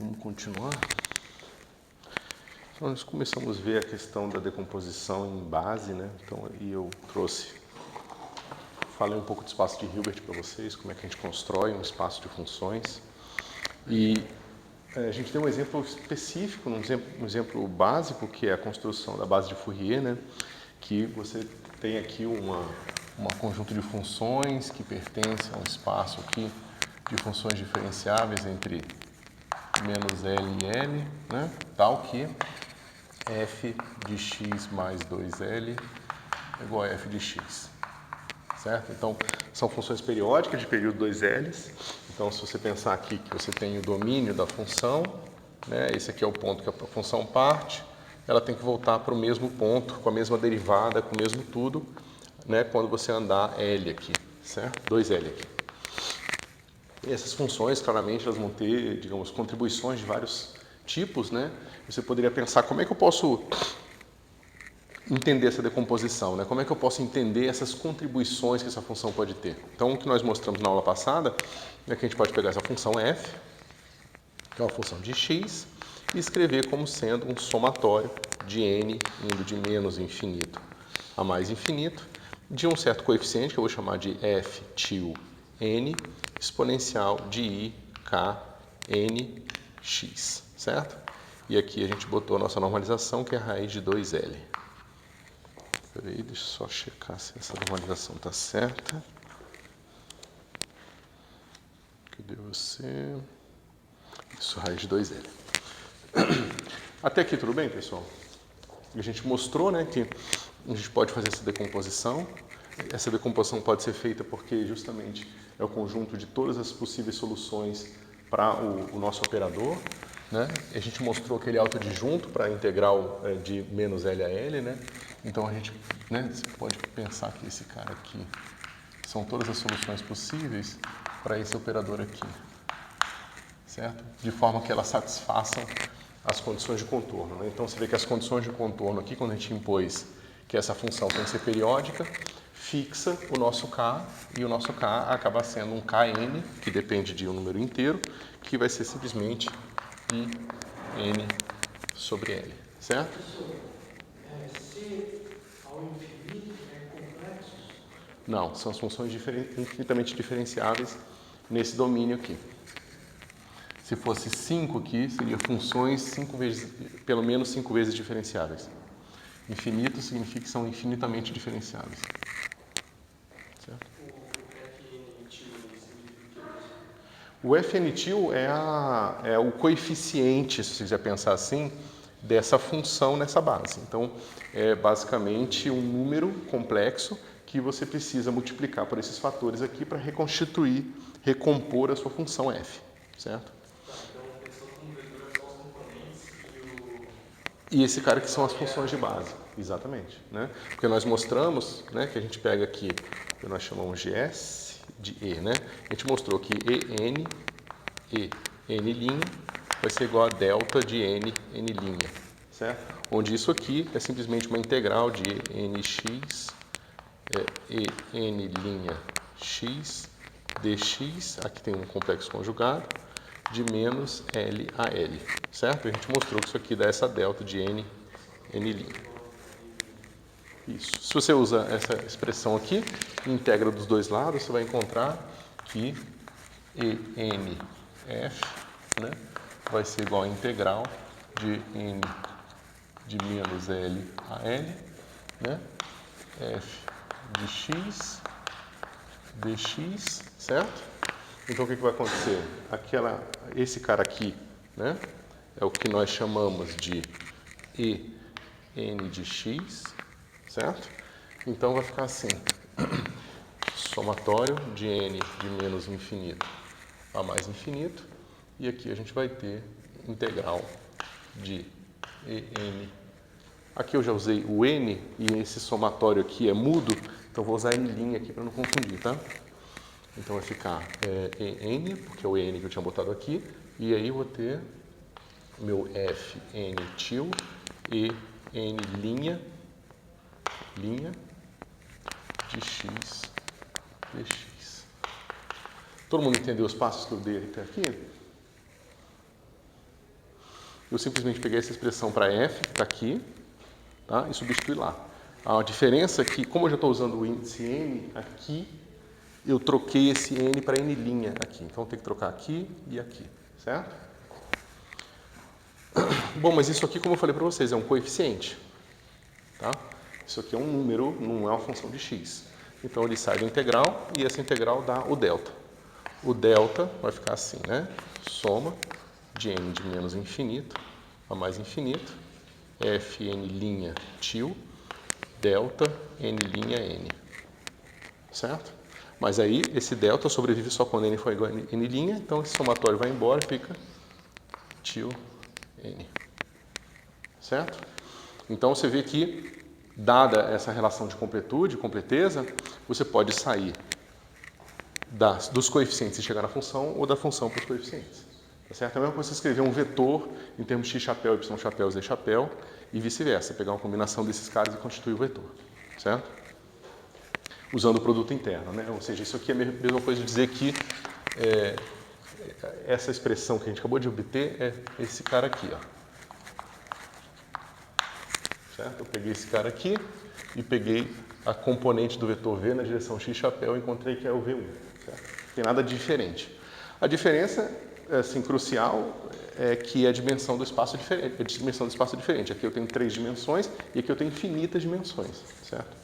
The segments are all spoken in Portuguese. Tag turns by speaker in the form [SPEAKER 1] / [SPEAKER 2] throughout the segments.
[SPEAKER 1] Vamos continuar. Então, nós começamos a ver a questão da decomposição em base, né? Então, aí eu falei um pouco do espaço de Hilbert para vocês, como é que a gente constrói um espaço de funções. E a gente tem um exemplo específico, um exemplo básico, que é a construção da base de Fourier, né? Que você tem aqui um conjunto de funções que pertence a um espaço aqui de funções diferenciáveis entre menos L e L, né? Tal que f de x mais 2L é igual a f de x, certo? Então, são funções periódicas de período 2Ls. Então, se você pensar aqui que você tem o domínio da função, né? Esse aqui é o ponto que a função parte, ela tem que voltar para o mesmo ponto, com a mesma derivada, com o mesmo tudo, né? Quando você andar L aqui, certo? 2L aqui. E essas funções, claramente, elas vão ter, digamos, contribuições de vários tipos, né? Você poderia pensar, como é que eu posso entender essa decomposição, né? Como é que eu posso entender essas contribuições que essa função pode ter? Então, o que nós mostramos na aula passada é que a gente pode pegar essa função f, que é uma função de x, e escrever como sendo um somatório de n indo de menos infinito a mais infinito, de um certo coeficiente, que eu vou chamar de f til n, exponencial de i k n x, certo? E aqui a gente botou a nossa normalização, que é a raiz de 2L. Peraí, deixa eu só checar se essa normalização está certa. Cadê você? Isso, raiz de 2L. Até aqui tudo bem, pessoal? A gente mostrou, né, que a gente pode fazer essa decomposição. Essa decomposição pode ser feita porque justamente é o conjunto de todas as possíveis soluções para o nosso operador, né? A gente mostrou aquele autoadjunto para a integral de menos L a L, né? Então a gente, né, você pode pensar que esse cara aqui são todas as soluções possíveis para esse operador aqui, certo? De forma que elas satisfaçam as condições de contorno, né? Então você vê que as condições de contorno aqui, quando a gente impôs que essa função tem que ser periódica, fixa o nosso K, e o nosso K acaba sendo um Kn, que depende de um número inteiro, que vai ser simplesmente IN sobre L, certo?
[SPEAKER 2] Se ao infinito é complexo?
[SPEAKER 1] Não, são as funções infinitamente diferenciáveis nesse domínio aqui. Se fosse 5 aqui, seria funções pelo menos 5 vezes diferenciáveis. Infinito significa que são infinitamente diferenciáveis. Certo? O FNtil é o coeficiente, se você quiser pensar assim, dessa função nessa base. Então, é basicamente um número complexo que você precisa multiplicar por esses fatores aqui para reconstituir, recompor a sua função f, certo? E esse cara que são as funções de base, exatamente, né? Porque nós mostramos, né, que a gente pega aqui, que nós chamamos de S de E, né? A gente mostrou que n vai ser igual a delta de n certo? Onde isso aqui é simplesmente uma integral de nx x dx, aqui tem um complexo conjugado, de menos L a L, certo? A gente mostrou que isso aqui dá essa delta de n. Isso. Se você usa essa expressão aqui, integra dos dois lados, você vai encontrar que ENF, né, vai ser igual a integral de n de menos L a L, né, f de x dx, certo? Então, o que vai acontecer? Esse cara aqui, né, é o que nós chamamos de EN de x, certo? Então, vai ficar assim, somatório de n de menos infinito a mais infinito, e aqui a gente vai ter integral de EN. Aqui eu já usei o n, e esse somatório aqui é mudo, então vou usar n' aqui para não confundir, tá? Então vai ficar EN, porque é o EN que eu tinha botado aqui, e aí eu vou ter meu FN til e N linha de x dx. Todo mundo entendeu os passos que eu dei até aqui? eu simplesmente peguei essa expressão para f, que está aqui, tá? E substituí lá. A diferença é que, como eu já estou usando o índice n aqui, eu troquei esse n para n' aqui. Então, eu tenho que trocar aqui e aqui, certo? Bom, mas isso aqui, como eu falei para vocês, é um coeficiente, tá? Isso aqui é um número, não é uma função de x. Então, ele sai da integral e essa integral dá o delta. O delta vai ficar assim, né? Soma de n de menos infinito a mais infinito, fn' til, delta n', certo? Mas aí, esse delta sobrevive só quando n for igual a n', então esse somatório vai embora e fica til n, certo? Então, você vê que, dada essa relação de completude, completeza, você pode sair dos coeficientes e chegar na função, ou da função para os coeficientes. Tá certo? É a mesma coisa você escrever um vetor em termos de x chapéu, y chapéu, z chapéu, e vice-versa. Pegar uma combinação desses caras e constituir o vetor. Certo? Usando o produto interno, né? Ou seja, isso aqui é a mesma coisa de dizer que essa expressão que a gente acabou de obter é esse cara aqui, ó. Certo? Eu peguei esse cara aqui e peguei a componente do vetor v na direção x chapéu e encontrei que é o v1. Certo? Não tem nada de diferente. A diferença, assim, crucial é que a dimensão do espaço é diferente. A dimensão do espaço é diferente. Aqui eu tenho 3 dimensões e aqui eu tenho infinitas dimensões. Certo?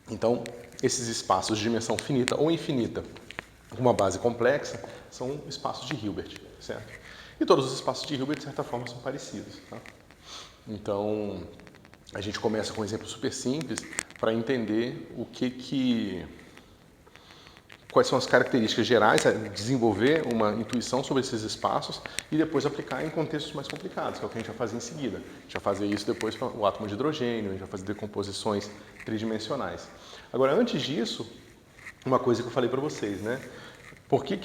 [SPEAKER 1] Então, esses espaços de dimensão finita ou infinita com uma base complexa são espaços de Hilbert, certo? E todos os espaços de Hilbert, de certa forma, são parecidos. Tá? Então, a gente começa com um exemplo super simples para entender quais são as características gerais, desenvolver uma intuição sobre esses espaços e depois aplicar em contextos mais complicados, que é o que a gente vai fazer em seguida. A gente vai fazer isso depois para o átomo de hidrogênio, a gente vai fazer decomposições tridimensionais. Agora, antes disso, uma coisa que eu falei para vocês, né? Por que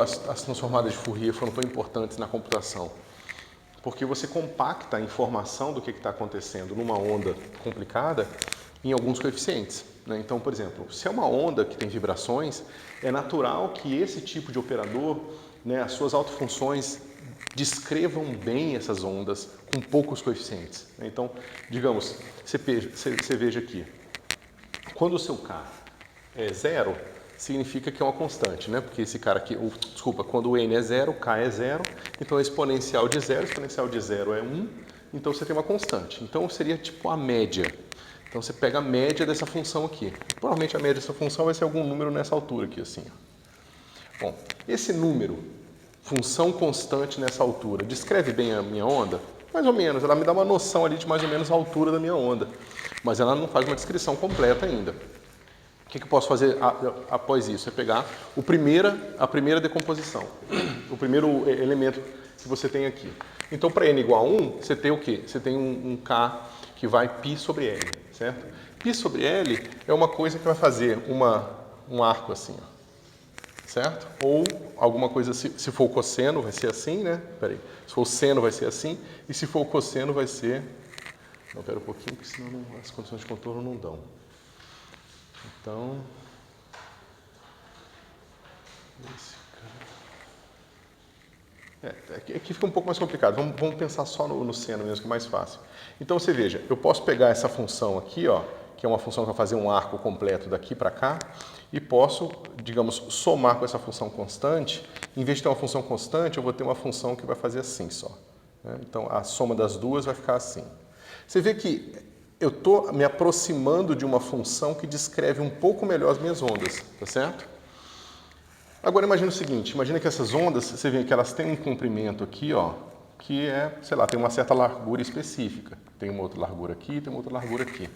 [SPEAKER 1] as transformadas de Fourier foram tão importantes na computação? Porque você compacta a informação do que está acontecendo numa onda complicada em alguns coeficientes. Né? Então, por exemplo, se é uma onda que tem vibrações, é natural que esse tipo de operador, né, as suas autofunções, descrevam bem essas ondas com poucos coeficientes. Então, digamos, você veja aqui, quando o seu K é zero, significa que é uma constante, né? Porque esse cara aqui, quando o n é zero, o k é zero, então a exponencial de zero é 1, então você tem uma constante. Então seria tipo a média. Então você pega a média dessa função aqui. Provavelmente a média dessa função vai ser algum número nessa altura aqui, assim. Bom, esse número, função constante nessa altura, descreve bem a minha onda? Mais ou menos, ela me dá uma noção ali de mais ou menos a altura da minha onda, mas ela não faz uma descrição completa ainda. O que eu posso fazer após isso? É pegar a primeira decomposição, o primeiro elemento que você tem aqui. Então, para n igual a 1, você tem o quê? Você tem um K que vai π sobre L, certo? Π sobre L é uma coisa que vai fazer um arco assim, ó, certo? Ou alguma coisa, se for o cosseno, vai ser assim, né? Peraí. Se for o seno, vai ser assim. E se for o cosseno, vai ser... Não, pera um pouquinho, porque senão as condições de contorno não dão. Então, aqui fica um pouco mais complicado. Vamos pensar só no seno mesmo, que é mais fácil. Então, você veja, eu posso pegar essa função aqui, ó, que é uma função que vai fazer um arco completo daqui para cá, e posso, digamos, somar com essa função constante. Em vez de ter uma função constante, eu vou ter uma função que vai fazer assim só. Né? Então, a soma das duas vai ficar assim. Você vê que eu estou me aproximando de uma função que descreve um pouco melhor as minhas ondas, tá certo? Agora imagina o seguinte, imagina que essas ondas, você vê que elas têm um comprimento aqui, ó, que é, sei lá, tem uma certa largura específica. Tem uma outra largura aqui, tem uma outra largura aqui.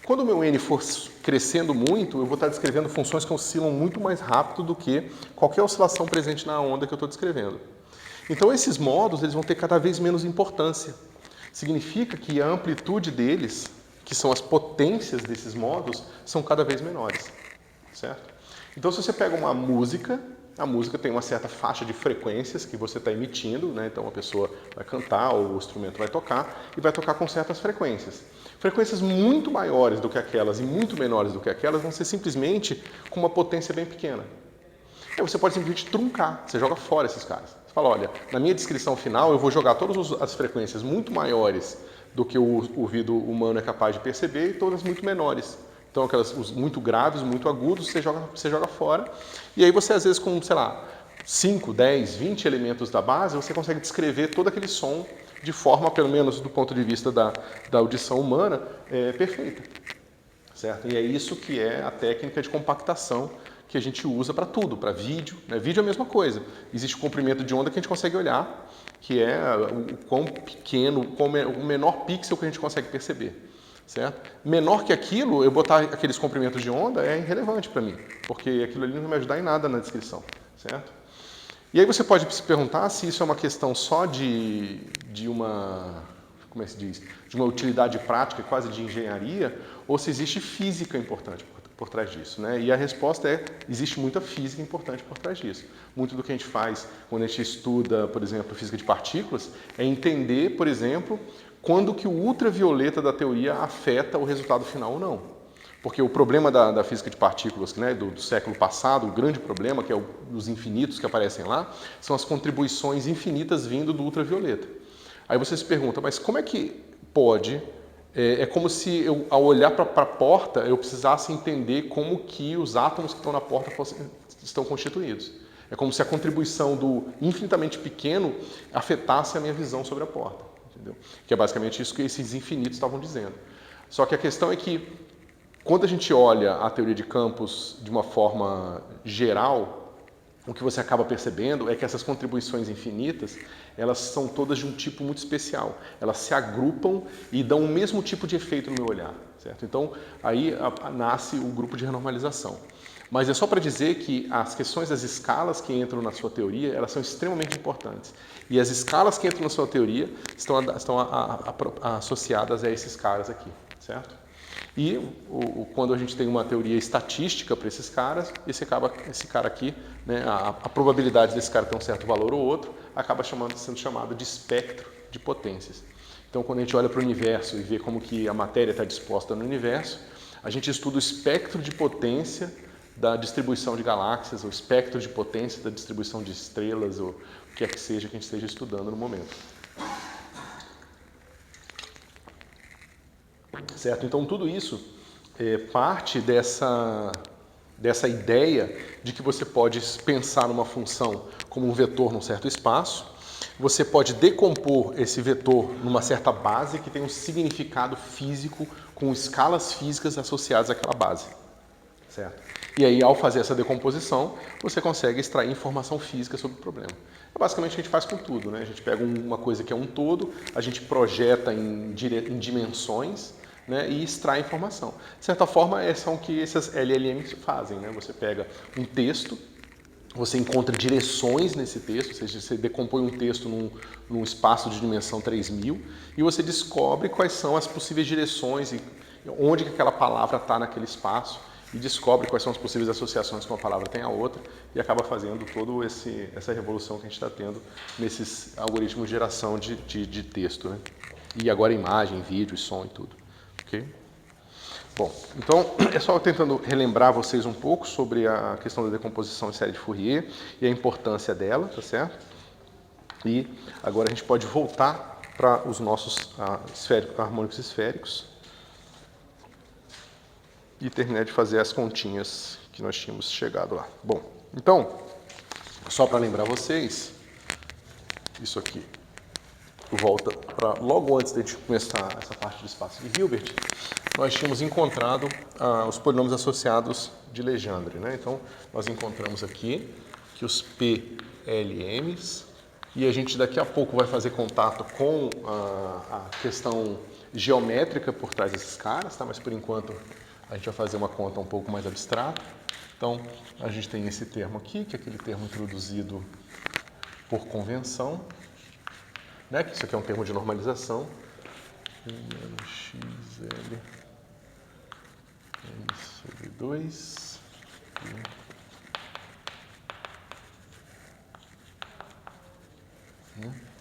[SPEAKER 1] Quando o meu n for crescendo muito, eu vou estar descrevendo funções que oscilam muito mais rápido do que qualquer oscilação presente na onda que eu estou descrevendo. Então esses modos, eles vão ter cada vez menos importância. Significa que a amplitude deles, que são as potências desses modos, são cada vez menores, certo? Então, se você pega uma música, a música tem uma certa faixa de frequências que você está emitindo, né? Então a pessoa vai cantar ou o instrumento vai tocar e vai tocar com certas frequências. Frequências muito maiores do que aquelas e muito menores do que aquelas vão ser simplesmente com uma potência bem pequena. Aí você pode simplesmente truncar, você joga fora esses caras. Você fala, olha, na minha descrição final eu vou jogar todas as frequências muito maiores do que o ouvido humano é capaz de perceber e todas muito menores. Então aquelas os muito graves, muito agudos, você joga fora. E aí você às vezes com, sei lá, 5, 10, 20 elementos da base, você consegue descrever todo aquele som de forma, pelo menos do ponto de vista da audição humana, perfeita. Certo? E é isso que é a técnica de compactação que a gente usa para tudo, para vídeo. Né? Vídeo é a mesma coisa. Existe um comprimento de onda que a gente consegue olhar, que é o quão pequeno, o menor pixel que a gente consegue perceber. Certo? Menor que aquilo, eu botar aqueles comprimentos de onda é irrelevante para mim, porque aquilo ali não vai me ajudar em nada na descrição. Certo? E aí você pode se perguntar se isso é uma questão só de uma, como é que se diz, de uma utilidade prática, quase de engenharia, ou se existe física importante por trás disso. Né? E a resposta é, existe muita física importante por trás disso. Muito do que a gente faz quando a gente estuda, por exemplo, física de partículas, é entender, por exemplo, quando que o ultravioleta da teoria afeta o resultado final ou não. Porque o problema da física de partículas, né, do século passado, o grande problema, que é os infinitos que aparecem lá, são as contribuições infinitas vindo do ultravioleta. Aí você se pergunta, mas como é que pode? É como se eu, ao olhar para a porta, eu precisasse entender como que os átomos que estão na porta estão constituídos. É como se a contribuição do infinitamente pequeno afetasse a minha visão sobre a porta. Entendeu? Que é basicamente isso que esses infinitos estavam dizendo. Só que a questão é que, quando a gente olha a teoria de campos de uma forma geral, o que você acaba percebendo é que essas contribuições infinitas, elas são todas de um tipo muito especial. Elas se agrupam e dão o mesmo tipo de efeito no meu olhar, certo? Então, aí nasce o grupo de renormalização. Mas é só para dizer que as questões das escalas que entram na sua teoria, elas são extremamente importantes. E as escalas que entram na sua teoria estão associadas a esses caras aqui, certo? E quando a gente tem uma teoria estatística para esses caras, esse cara aqui, né, a probabilidade desse cara ter um certo valor ou outro, acaba sendo chamado de espectro de potências. Então, quando a gente olha para o universo e vê como que a matéria está disposta no universo, a gente estuda o espectro de potência da distribuição de galáxias, o espectro de potência da distribuição de estrelas, ou o que é que seja que a gente esteja estudando no momento. Certo? Então, tudo isso é parte dessa ideia de que você pode pensar numa função como um vetor num certo espaço, você pode decompor esse vetor numa certa base que tem um significado físico com escalas físicas associadas àquela base. Certo? E aí, ao fazer essa decomposição, você consegue extrair informação física sobre o problema. Basicamente, a gente faz com tudo. Né? A gente pega uma coisa que é um todo, a gente projeta em dimensões, né, e extrai informação. De certa forma, são o que essas LLMs fazem. Né? Você pega um texto, você encontra direções nesse texto, ou seja, você decompõe um texto num espaço de dimensão 3000 e você descobre quais são as possíveis direções e onde que aquela palavra está naquele espaço e descobre quais são as possíveis associações que uma palavra tem a outra e acaba fazendo toda essa revolução que a gente está tendo nesses algoritmos de geração de texto. Né? E agora imagem, vídeo, som e tudo. Okay? Bom, então é só tentando relembrar vocês um pouco sobre a questão da decomposição em série de Fourier e a importância dela, tá certo? E agora a gente pode voltar para os nossos harmônicos esféricos e terminar de fazer as continhas que nós tínhamos chegado lá. Bom, então, só para lembrar vocês, isso aqui volta para logo antes de a gente começar essa parte do espaço de Hilbert, nós tínhamos encontrado os polinômios associados de Legendre. Né? Então, nós encontramos aqui que os PLMs, e a gente daqui a pouco vai fazer contato com a questão geométrica por trás desses caras, tá? Mas por enquanto a gente vai fazer uma conta um pouco mais abstrata. Então, a gente tem esse termo aqui, que é aquele termo introduzido por convenção, né? Que isso aqui é um termo de normalização. XL N sobre 2.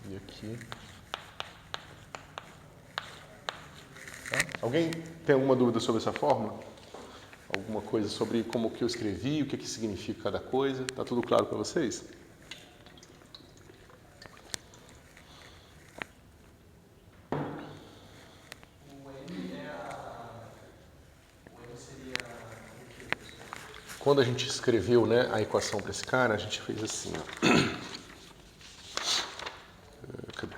[SPEAKER 1] E aqui. Tá? Alguém tem alguma dúvida sobre essa fórmula? alguma coisa sobre como que eu escrevi, o que que significa cada coisa? Tá tudo claro para vocês? Quando a gente escreveu, né, a equação para esse cara, a gente fez assim, ó. Cadê?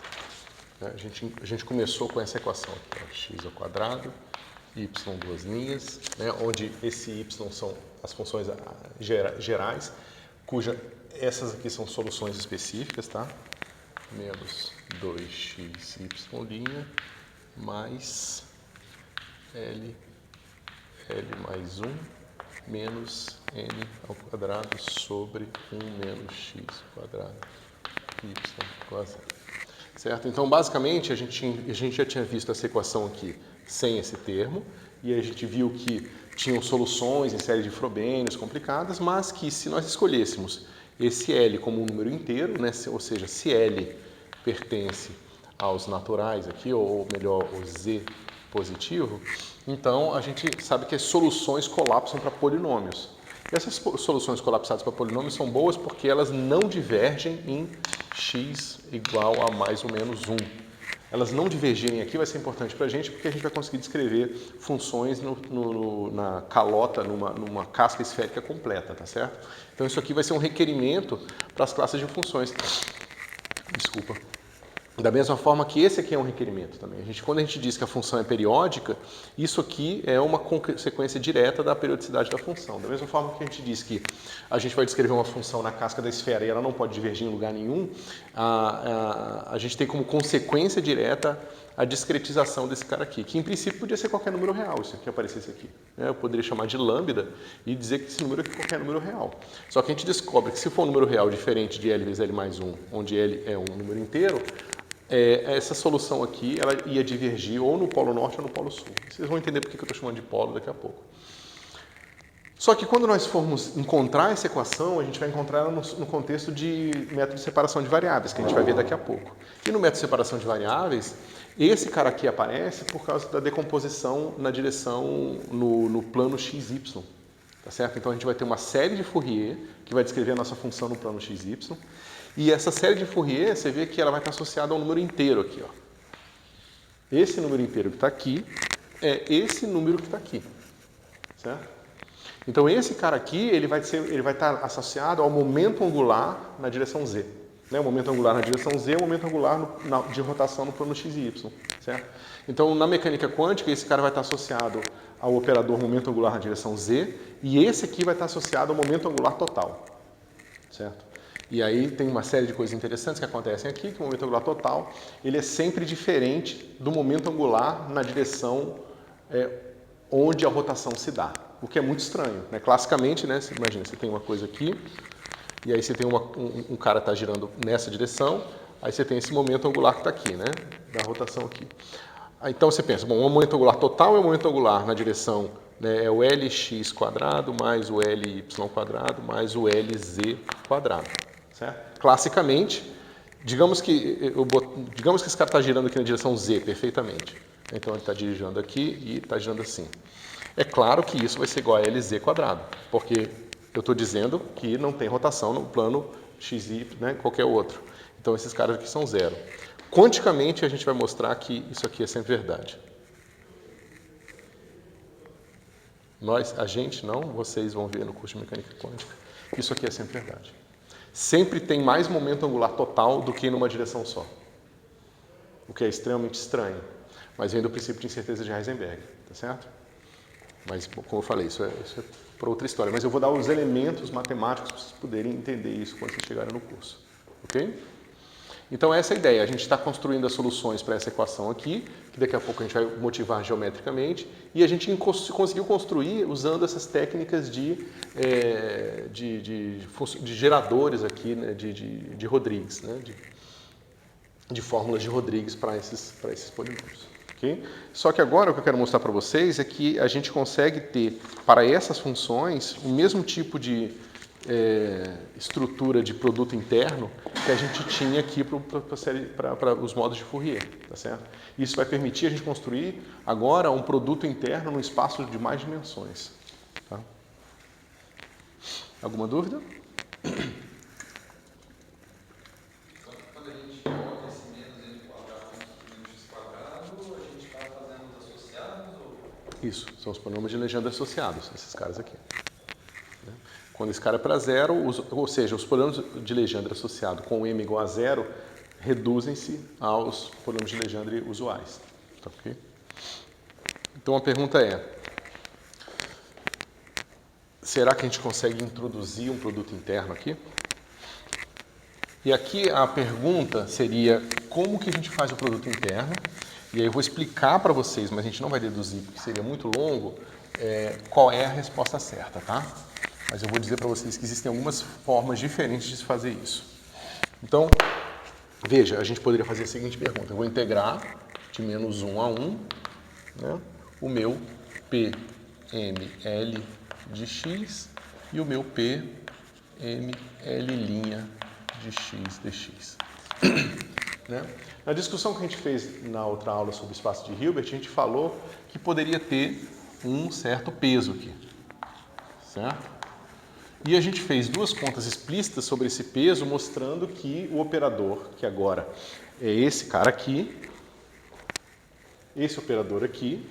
[SPEAKER 1] A gente começou com essa equação aqui, ó, x ao quadrado, y duas linhas, né, onde esse y são as funções gerais, cuja essas aqui são soluções específicas, tá? Menos 2xy' mais L mais 1 menos n ao quadrado sobre 1 menos x quadrado y igual a 0. Certo? Então, basicamente, a gente já tinha visto essa equação aqui sem esse termo, e a gente viu que tinham soluções em série de Frobenius complicadas, mas que se nós escolhêssemos esse L como um número inteiro, né, ou seja, se L pertence aos naturais aqui, ou melhor, o Z positivo, então a gente sabe que as soluções colapsam para polinômios. E essas soluções colapsadas para polinômios são boas porque elas não divergem em x igual a mais ou menos 1. Elas não divergirem aqui vai ser importante para a gente porque a gente vai conseguir descrever funções na calota, numa casca esférica completa, tá certo? Então isso aqui vai ser um requerimento para as classes de funções. Desculpa. Da mesma forma que esse aqui é um requerimento também. Quando a gente diz que a função é periódica, isso aqui é uma consequência direta da periodicidade da função. Da mesma forma que a gente diz que a gente vai descrever uma função na casca da esfera e ela não pode divergir em lugar nenhum, a gente tem como consequência direta a discretização desse cara aqui, que em princípio podia ser qualquer número real, isso aqui aparecesse aqui. Eu poderia chamar de lambda e dizer que esse número aqui é qualquer número real. Só que a gente descobre que se for um número real diferente de L vezes L mais 1, onde L é um número inteiro, essa solução aqui ela ia divergir ou no polo norte ou no polo sul. Vocês vão entender porque que eu estou chamando de polo daqui a pouco. Só que quando nós formos encontrar essa equação, a gente vai encontrar ela no contexto de método de separação de variáveis, que a gente vai ver daqui a pouco. E no método de separação de variáveis, esse cara aqui aparece por causa da decomposição na direção no plano xy. Tá certo? Então a gente vai ter uma série de Fourier que vai descrever a nossa função no plano xy. E essa série de Fourier, você vê que ela vai estar associada a um número inteiro aqui, ó. Esse número inteiro que está aqui é esse número que está aqui, certo? Então esse cara aqui, ele vai estar associado ao momento angular na direção z. Né? O momento angular na direção z é o momento angular de rotação no plano xy, certo? Então na mecânica quântica, esse cara vai estar associado ao operador momento angular na direção z, e esse aqui vai estar associado ao momento angular total, certo? E aí tem uma série de coisas interessantes que acontecem aqui, que o momento angular total ele é sempre diferente do momento angular na direção onde a rotação se dá, o que é muito estranho. Né? Classicamente, né, você imagina, você tem uma coisa aqui, e aí você tem um cara está girando nessa direção, aí você tem esse momento angular que está aqui, né, da rotação aqui. Então você pensa, bom, o momento angular total é o momento angular na direção, né, é o Lx quadrado mais o Ly quadrado mais o Lz quadrado. Certo? Classicamente, digamos que esse cara está girando aqui na direção z perfeitamente. Então ele está girando aqui e está girando assim. É claro que isso vai ser igual a Lz quadrado, porque eu estou dizendo que não tem rotação no plano xy, né, qualquer outro. Então esses caras aqui são zero. Quanticamente a gente vai mostrar que isso aqui é sempre verdade. Vocês vão ver no curso de mecânica quântica, isso aqui é sempre verdade. Sempre tem mais momento angular total do que numa direção só. O que é extremamente estranho. Mas vem do princípio de incerteza de Heisenberg, tá certo? Mas, como eu falei, isso é para outra história. Mas eu vou dar os elementos matemáticos para vocês poderem entender isso quando vocês chegarem no curso. Ok? Então, essa é a ideia. A gente está construindo as soluções para essa equação aqui, que daqui a pouco a gente vai motivar geometricamente, e a gente conseguiu construir usando essas técnicas de geradores aqui, né, de Rodrigues, né, de fórmulas de Rodrigues para esses polinômios. Okay? Só que agora o que eu quero mostrar para vocês é que a gente consegue ter, para essas funções, o mesmo tipo de estrutura de produto interno que a gente tinha aqui para os modos de Fourier, tá certo? Isso vai permitir a gente construir agora um produto interno no espaço de mais dimensões. Tá? Alguma dúvida?
[SPEAKER 3] Quando a gente coloca esse menos n quadrado menos x quadrado, a gente está fazendo os associados? Ou...
[SPEAKER 1] Isso, são os polinomios de Legendre associados, esses caras aqui. Quando esse cara é para zero, ou seja, os polinomios de Legendre associado com m igual a zero reduzem-se aos polinomios de Legendre usuais. Tá, ok? Então a pergunta é, será que a gente consegue introduzir um produto interno aqui? E aqui a pergunta seria, como que a gente faz o produto interno? E aí eu vou explicar para vocês, mas a gente não vai deduzir, porque seria muito longo, qual é a resposta certa, tá? Mas eu vou dizer para vocês que existem algumas formas diferentes de se fazer isso. Então, veja, a gente poderia fazer a seguinte pergunta. Eu vou integrar de menos 1 a 1, né, o meu PML de x e o meu PML' de x dx. Né? Na discussão que a gente fez na outra aula sobre o espaço de Hilbert, a gente falou que poderia ter um certo peso aqui, certo? E a gente fez duas contas explícitas sobre esse peso, mostrando que o operador, que agora é esse cara aqui, esse operador aqui,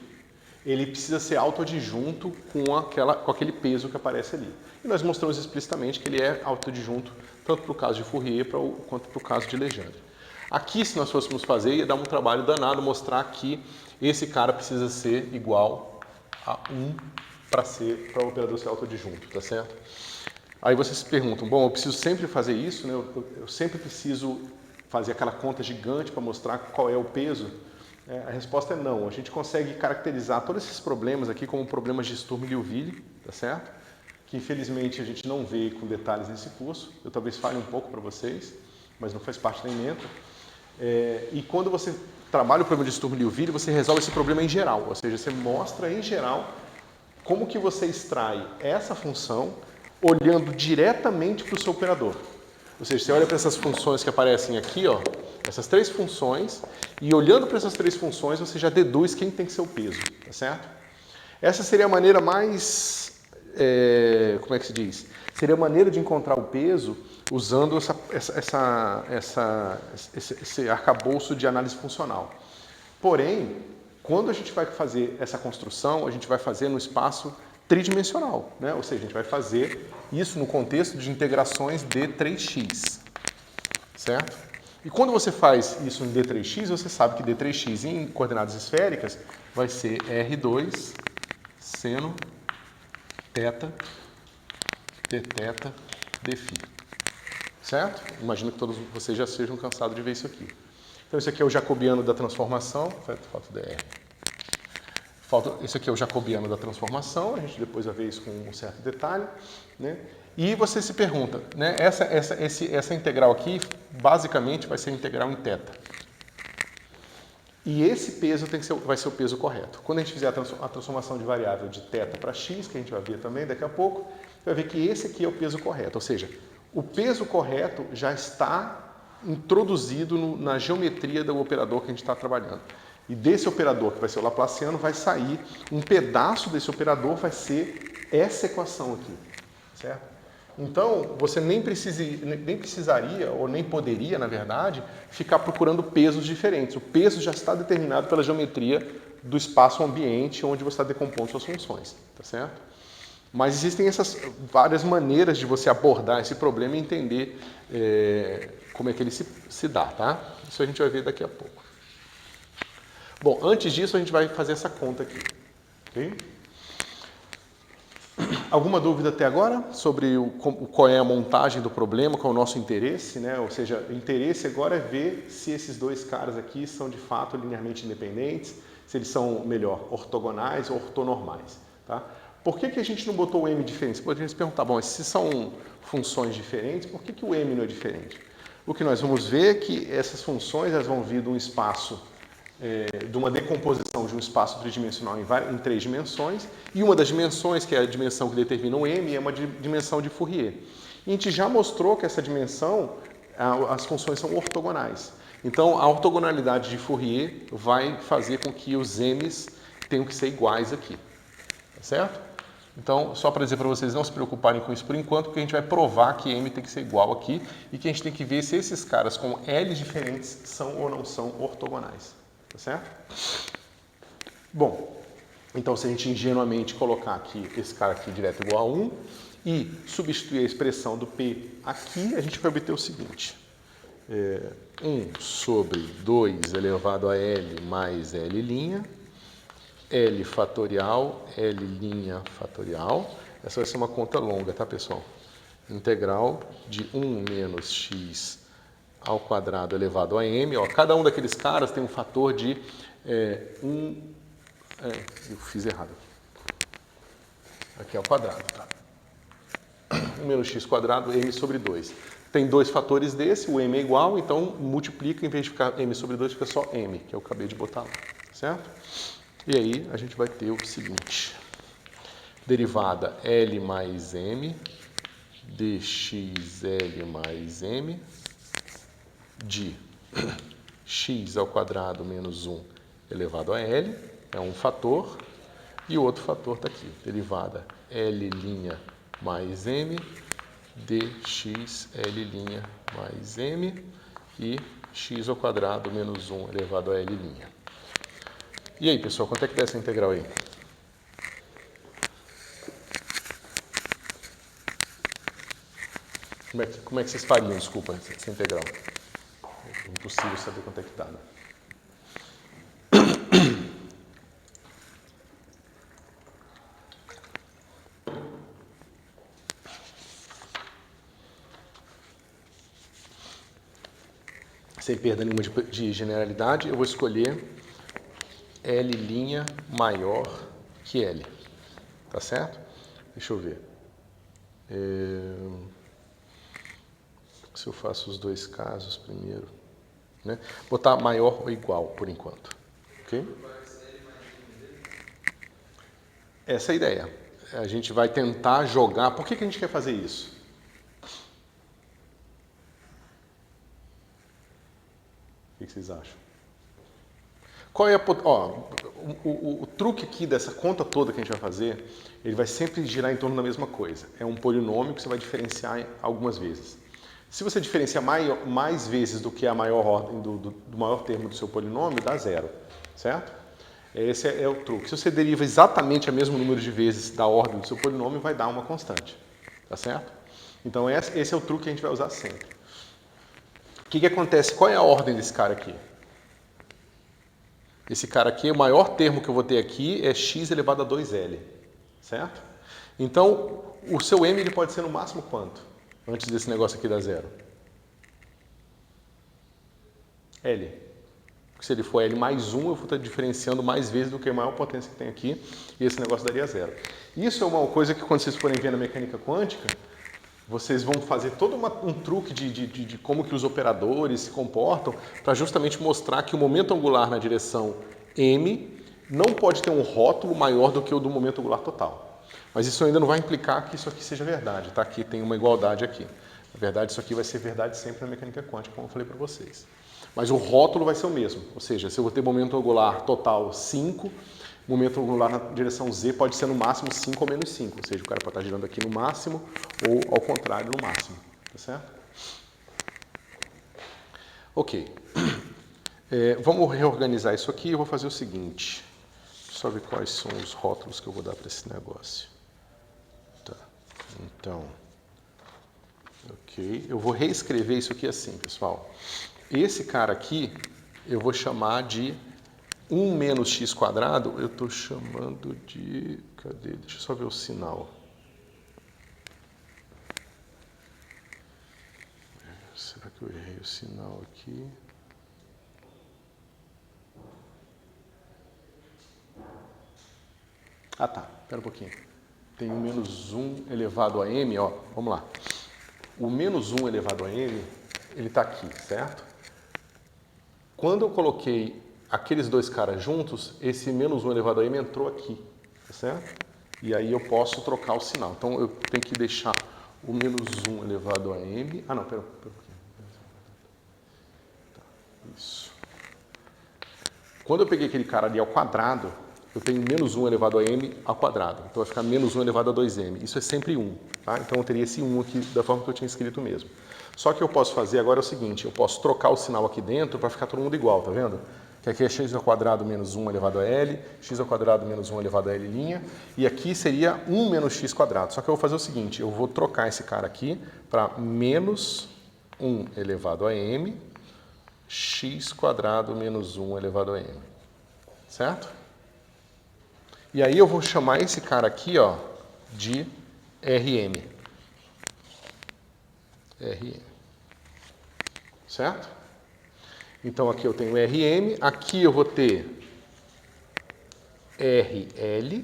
[SPEAKER 1] ele precisa ser autoadjunto com aquele peso que aparece ali. E nós mostramos explicitamente que ele é autoadjunto tanto para o caso de Fourier quanto para o caso de Legendre. Aqui, se nós fôssemos fazer, ia dar um trabalho danado mostrar que esse cara precisa ser igual a 1 para o operador ser autoadjunto, tá certo? Aí vocês se perguntam, bom, eu preciso sempre fazer isso, né? Eu sempre preciso fazer aquela conta gigante para mostrar qual é o peso? A resposta é não. A gente consegue caracterizar todos esses problemas aqui como problemas de Sturm e Liouville, tá certo? Que infelizmente a gente não vê com detalhes nesse curso. Eu talvez fale um pouco para vocês, mas não faz parte da ementa. E quando você trabalha o problema de Sturm e Liouville, você resolve esse problema em geral, ou seja, você mostra em geral como que você extrai essa função olhando diretamente para o seu operador. Ou seja, você olha para essas funções que aparecem aqui, ó, essas três funções, e olhando para essas três funções, você já deduz quem tem que ser o peso, tá certo? Essa seria a maneira mais, como é que se diz? Seria a maneira de encontrar o peso usando esse arcabouço de análise funcional. Porém, quando a gente vai fazer essa construção, a gente vai fazer no espaço tridimensional, né? Ou seja, a gente vai fazer isso no contexto de integrações de 3x, certo? E quando você faz isso em d3x, você sabe que d3x em coordenadas esféricas vai ser r2 seno θ dθ dφ, certo? Imagino que todos vocês já sejam cansados de ver isso aqui. Então, esse aqui é o jacobiano da transformação, falta dr. Esse aqui é o jacobiano da transformação, a gente depois vai ver isso com um certo detalhe, né? E você se pergunta, né? Essa integral aqui, basicamente, vai ser integral em θ. E esse peso vai ser o peso correto. Quando a gente fizer a transformação de variável de θ para x, que a gente vai ver também daqui a pouco, vai ver que esse aqui é o peso correto. Ou seja, o peso correto já está introduzido na geometria do operador que a gente está trabalhando. E desse operador, que vai ser o laplaciano, vai sair um pedaço desse operador, vai ser essa equação aqui, certo? Então, você nem precisaria, ou nem poderia, na verdade, ficar procurando pesos diferentes. O peso já está determinado pela geometria do espaço ambiente onde você está decompondo suas funções, tá certo? Mas existem essas várias maneiras de você abordar esse problema e entender como é que ele se dá, tá? Isso a gente vai ver daqui a pouco. Bom, antes disso a gente vai fazer essa conta aqui, ok? Alguma dúvida até agora sobre qual é a montagem do problema, qual é o nosso interesse, né? Ou seja, o interesse agora é ver se esses dois caras aqui são de fato linearmente independentes, se eles são, melhor, ortogonais ou ortonormais, tá? Por que a gente não botou o m diferente? Você poderia se perguntar, bom, se são funções diferentes, por que o m não é diferente? O que nós vamos ver é que essas funções elas vão vir de um espaço, de uma decomposição de um espaço tridimensional em 3 dimensões, e uma das dimensões, que é a dimensão que determina o m, é uma dimensão de Fourier. E a gente já mostrou que essa dimensão, as funções são ortogonais. Então, a ortogonalidade de Fourier vai fazer com que os m's tenham que ser iguais aqui, tá certo? Então, só para dizer para vocês não se preocuparem com isso por enquanto, porque a gente vai provar que M tem que ser igual aqui e que a gente tem que ver se esses caras com L diferentes são ou não são ortogonais. Tá certo? Bom, então se a gente ingenuamente colocar aqui esse cara aqui direto igual a 1 e substituir a expressão do P aqui, a gente vai obter o seguinte. 1 sobre 2 elevado a L mais L', L fatorial, L' fatorial. Essa vai ser uma conta longa, tá, pessoal? Integral de 1 menos x ao quadrado elevado a m. Ó, cada um daqueles caras tem um fator de 1... eu fiz errado. Aqui é o quadrado, tá? 1 menos x quadrado, m sobre 2. Tem dois fatores desse, o m é igual, então multiplica, em vez de ficar m sobre 2, fica só m, que eu acabei de botar lá, certo? E aí a gente vai ter o seguinte, derivada L mais M, dxL mais M, de x ao quadrado menos 1 elevado a L, é um fator, e o outro fator está aqui, derivada L' mais M, dxL' mais M, e x ao quadrado menos 1 elevado a L'. E aí, pessoal, quanto é que dá essa integral aí? Como é que vocês fariam, desculpa, essa integral? É impossível saber quanto é que dá, né? Sem perda nenhuma de generalidade, eu vou escolher L' maior que L. Tá certo? Deixa eu ver. Se eu faço os dois casos primeiro, né? Botar maior ou igual por enquanto. Ok? Essa é a ideia. A gente vai tentar jogar. Por que a gente quer fazer isso? O que vocês acham? Qual é o truque aqui dessa conta toda que a gente vai fazer, ele vai sempre girar em torno da mesma coisa. É um polinômio que você vai diferenciar algumas vezes. Se você diferenciar mais vezes do que a maior ordem do maior termo do seu polinômio, dá zero, certo? Esse é o truque. Se você deriva exatamente o mesmo número de vezes da ordem do seu polinômio, vai dar uma constante, tá certo? Então esse é o truque que a gente vai usar sempre. O que acontece? Qual é a ordem desse cara aqui? Esse cara aqui, o maior termo que eu vou ter aqui é x elevado a 2L, certo? Então, o seu m ele pode ser no máximo quanto? Antes desse negócio aqui dar zero. L. Porque se ele for L mais 1, eu vou estar diferenciando mais vezes do que a maior potência que tem aqui, e esse negócio daria zero. Isso é uma coisa que quando vocês forem ver na mecânica quântica, vocês vão fazer todo um truque de como que os operadores se comportam para justamente mostrar que o momento angular na direção m não pode ter um rótulo maior do que o do momento angular total. Mas isso ainda não vai implicar que isso aqui seja verdade, tá? Aqui tem uma igualdade aqui. Na verdade, isso aqui vai ser verdade sempre na mecânica quântica, como eu falei para vocês. Mas o rótulo vai ser o mesmo, ou seja, se eu vou ter momento angular total 5, momento angular na direção z pode ser no máximo 5 ou menos 5, ou seja, o cara pode estar girando aqui no máximo ou ao contrário no máximo, tá certo? Ok, vamos reorganizar isso aqui. Eu vou fazer o seguinte, deixa eu só ver quais são os rótulos que eu vou dar para esse negócio. Tá, então, ok, eu vou reescrever isso aqui assim, pessoal. Esse cara aqui eu vou chamar de 1 menos x quadrado, eu estou chamando de... Cadê? Deixa eu só ver o sinal. Será que eu errei o sinal aqui? Ah, tá. Espera um pouquinho. Tem o menos 1 elevado a m, ó. Vamos lá. O menos 1 elevado a m, ele está aqui, certo? Quando eu coloquei aqueles dois caras juntos, esse menos 1 elevado a m entrou aqui, tá certo? E aí eu posso trocar o sinal. Então eu tenho que deixar o menos 1 elevado a m... Ah, não, pera um pouquinho. Tá, isso. Quando eu peguei aquele cara ali ao quadrado, eu tenho menos 1 elevado a m ao quadrado. Então vai ficar menos 1 elevado a 2m. Isso é sempre 1. Tá? Então eu teria esse 1 aqui da forma que eu tinha escrito mesmo. Só que eu posso fazer agora é o seguinte, eu posso trocar o sinal aqui dentro para ficar todo mundo igual, tá vendo? Que aqui é x ao quadrado menos 1 elevado a l, x ao quadrado menos 1 elevado a l', e aqui seria 1 menos x quadrado. Só que eu vou fazer o seguinte, eu vou trocar esse cara aqui para menos 1 elevado a m, x quadrado menos 1 elevado a m. Certo? E aí eu vou chamar esse cara aqui, ó, de Rm. Rm. Certo? Então aqui eu tenho Rm, aqui eu vou ter Rl,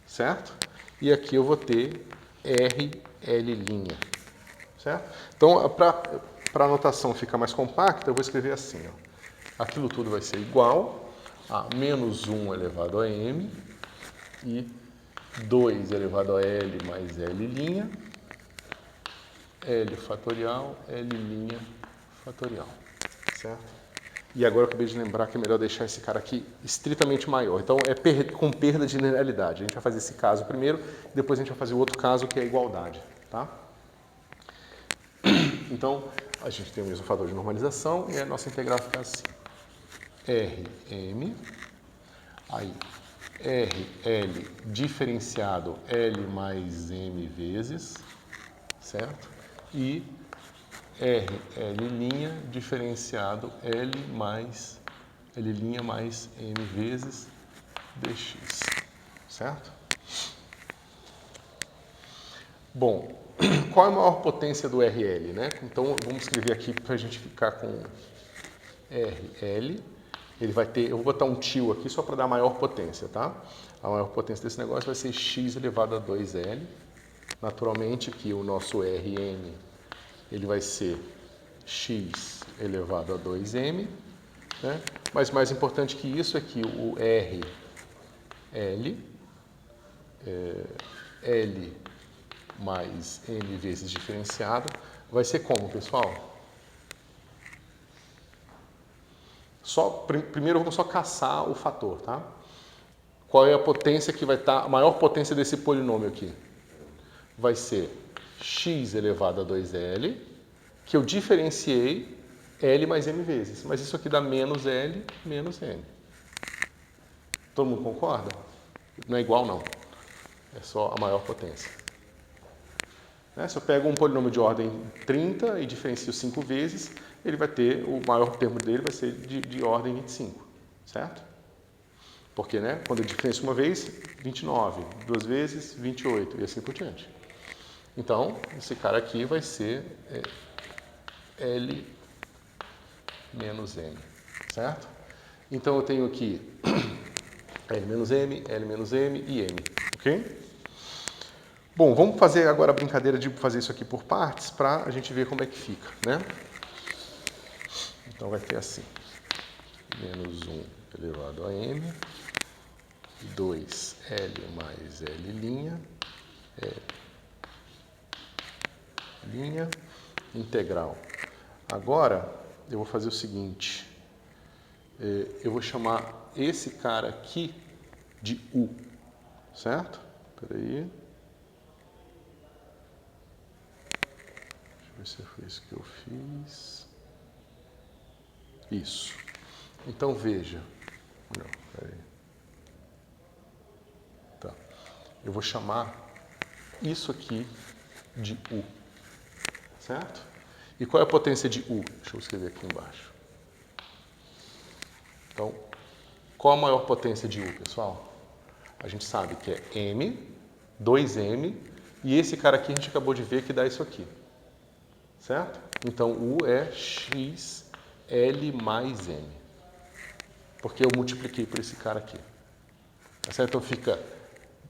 [SPEAKER 1] certo? E aqui eu vou ter Rl', certo? Então, para a notação ficar mais compacta, eu vou escrever assim, ó. Aquilo tudo vai ser igual a menos 1 elevado a m e 2 elevado a l mais l', l fatorial, l' fatorial, certo? E agora eu acabei de lembrar que é melhor deixar esse cara aqui estritamente maior. Então, é com perda de linearidade. A gente vai fazer esse caso primeiro, depois a gente vai fazer o outro caso, que é a igualdade, tá? Então, a gente tem o mesmo fator de normalização e a nossa integral fica assim. Rm, aí Rl diferenciado L mais M vezes, certo? E Rl' diferenciado L mais M vezes dx, certo? Bom, qual é a maior potência do RL, né? Então, vamos escrever aqui para a gente ficar com RL. Ele vai ter, eu vou botar um tio aqui só para dar a maior potência, tá? A maior potência desse negócio vai ser x elevado a 2L. Naturalmente que o nosso Rm, ele vai ser x elevado a 2m, né? Mas mais importante que isso é que o RL, L mais m vezes diferenciado, vai ser como, pessoal? Primeiro vamos só caçar o fator, tá? Qual é a potência que vai estar, a maior potência desse polinômio aqui? Vai ser x elevado a 2L, que eu diferenciei L mais M vezes. Mas isso aqui dá menos L menos M. Todo mundo concorda? Não é igual, não. É só a maior potência. Se eu pego um polinômio de ordem 30 e diferencio 5 vezes, ele vai ter, o maior termo dele vai ser de ordem 25, certo? Porque, né, quando eu diferencio uma vez, 29, duas vezes, 28 e assim por diante. Então, esse cara aqui vai ser L menos M, certo? Então, eu tenho aqui L menos M e M, ok? Bom, vamos fazer agora a brincadeira de fazer isso aqui por partes para a gente ver como é que fica, né? Então vai ter assim, menos 1 elevado a m, 2l mais l', integral. Agora, eu vou fazer o seguinte, eu vou chamar esse cara aqui de u, certo? Espera aí. Deixa eu ver se foi isso que eu fiz. Isso. Então, veja. Não, peraí. Tá. Eu vou chamar isso aqui de U. Certo? E qual é a potência de U? Deixa eu escrever aqui embaixo. Então, qual a maior potência de U, pessoal? A gente sabe que é M, 2M, e esse cara aqui a gente acabou de ver que dá isso aqui. Certo? Então, U é x L mais M. Porque eu multipliquei por esse cara aqui. Tá certo? Então fica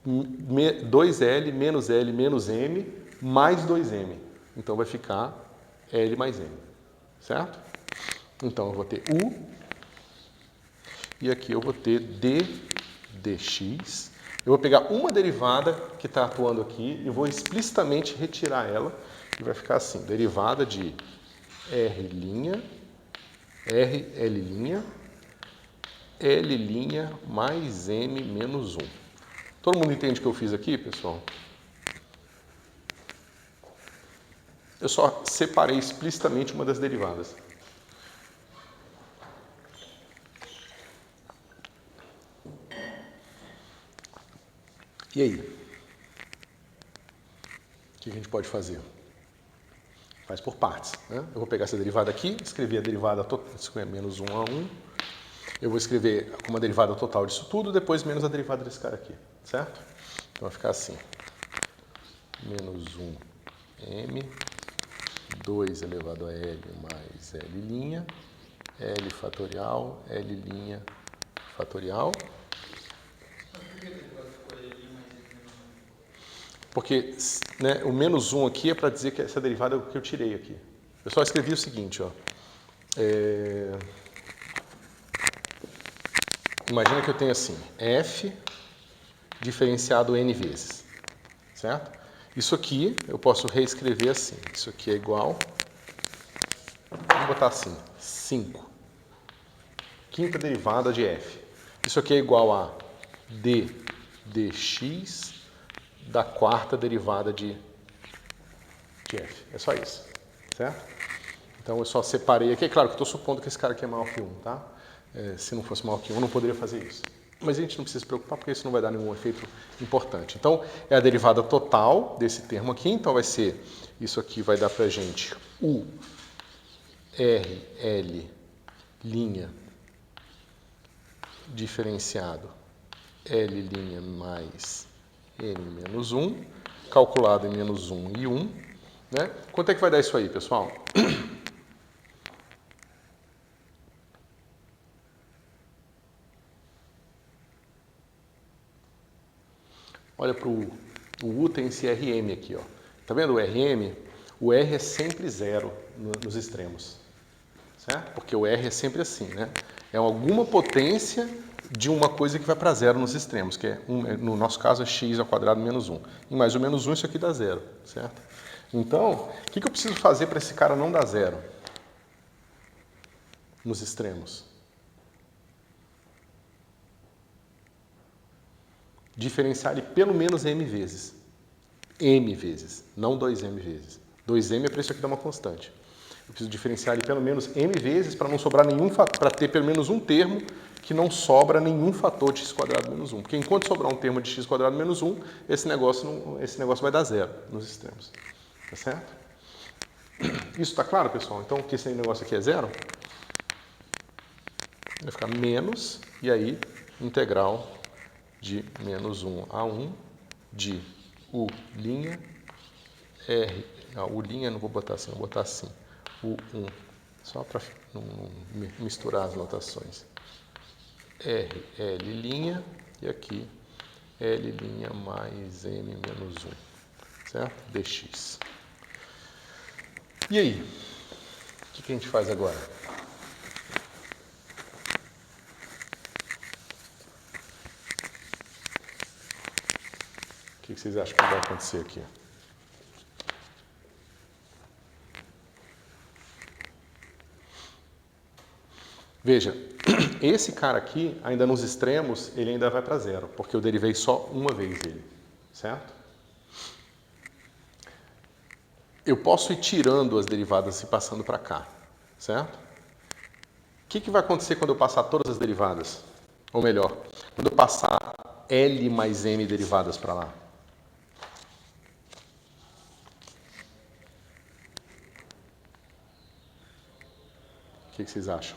[SPEAKER 1] 2L menos L menos M mais 2M. Então vai ficar L mais M. Certo? Então eu vou ter U. E aqui eu vou ter D dx. Eu vou pegar uma derivada que está atuando aqui e vou explicitamente retirar ela. E vai ficar assim, derivada de RL', L' mais M menos 1. Todo mundo entende o que eu fiz aqui, pessoal? Eu só separei explicitamente uma das derivadas. E aí? O que a gente pode fazer? Faz por partes, né? Eu vou pegar essa derivada aqui, escrever a derivada total, isso é menos 1 a 1. Eu vou escrever como a derivada total disso tudo, depois menos a derivada desse cara aqui, certo? Então vai ficar assim. Menos 1m, 2 elevado a L mais L', L fatorial, L' fatorial. Porque, né, o menos 1 aqui é para dizer que essa derivada é o que eu tirei aqui. Eu só escrevi o seguinte, ó. Imagina que eu tenho assim, f diferenciado n vezes, certo? Isso aqui eu posso reescrever assim. Isso aqui é igual, vamos botar assim, 5. Quinta derivada de f. Isso aqui é igual a d dx da quarta derivada de f. É só isso, certo? Então eu só separei aqui. É claro que eu estou supondo que esse cara aqui é maior que 1, tá? Se não fosse maior que 1, eu não poderia fazer isso. Mas a gente não precisa se preocupar porque isso não vai dar nenhum efeito importante. Então, é a derivada total desse termo aqui. Então, vai ser, isso aqui vai dar pra gente u RL' diferenciado L' mais N menos 1, calculado em menos 1 e 1. Né? Quanto é que vai dar isso aí, pessoal? Olha para o U, tem esse RM aqui, ó. Tá vendo o RM? O R é sempre 0 nos extremos, certo? Porque o R é sempre assim, né? É alguma potência de uma coisa que vai para 0 nos extremos, que é, no nosso caso, é x ao quadrado menos 1. E mais ou menos 1, isso aqui dá 0, certo? Então, o que eu preciso fazer para esse cara não dar 0 nos extremos? Diferenciar ele pelo menos m vezes. M vezes, não 2m vezes. 2m é para isso aqui dar uma constante. Eu preciso diferenciar ele pelo menos m vezes para não sobrar nenhum fator, para ter pelo menos um termo que não sobra nenhum fator de x² menos 1. Porque enquanto sobrar um termo de x² menos 1, esse negócio vai dar 0 nos extremos. Tá certo? Isso está claro, pessoal? Então, que esse negócio aqui é 0? Vai ficar menos, e aí, integral de menos 1 a 1 de U', R, não, U' não vou botar assim, vou botar assim, U1, só para não misturar as notações. R, L', e aqui L' mais M menos 1, certo? Dx. E aí? O que a gente faz agora? O que vocês acham que vai acontecer aqui? Veja, esse cara aqui, ainda nos extremos, ele ainda vai para 0, porque eu derivei só uma vez ele, certo? Eu posso ir tirando as derivadas e passando para cá, certo? O que vai acontecer quando eu passar todas as derivadas? Ou melhor, quando eu passar L mais M derivadas para lá? O que vocês acham?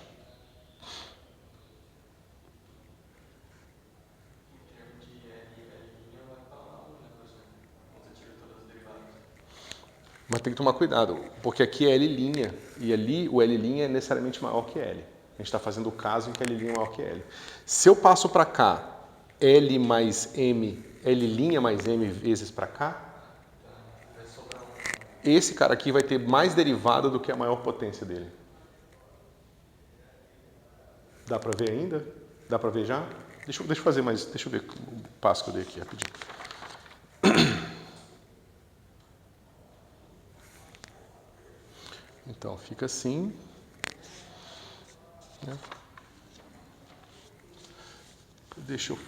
[SPEAKER 1] Mas tem que tomar cuidado, porque aqui é L', e ali o L' é necessariamente maior que L. A gente está fazendo o caso em que L' é maior que L. Se eu passo para cá L mais M, L' mais M vezes para cá, esse cara aqui vai ter mais derivada do que a maior potência dele. Dá para ver ainda? Dá para ver já? Deixa eu fazer mais, deixa eu ver o passo que eu dei aqui rapidinho. Então, fica assim. Né? deixa eu...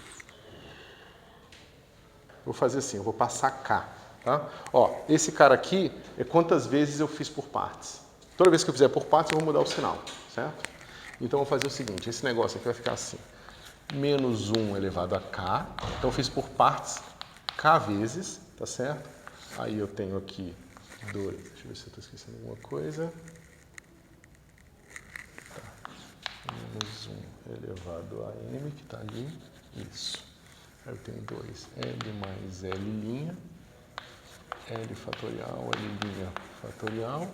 [SPEAKER 1] Vou fazer assim, eu vou passar K, tá? Ó, esse cara aqui é quantas vezes eu fiz por partes. Toda vez que eu fizer por partes, eu vou mudar o sinal, certo? Então, eu vou fazer o seguinte, esse negócio aqui vai ficar assim, menos 1 elevado a K, então eu fiz por partes K vezes, tá certo? Aí eu tenho aqui 2, deixa eu ver se eu estou esquecendo alguma coisa. Menos 1 elevado a m, que está ali, isso. Aí eu tenho 2L mais L', L fatorial, L' fatorial,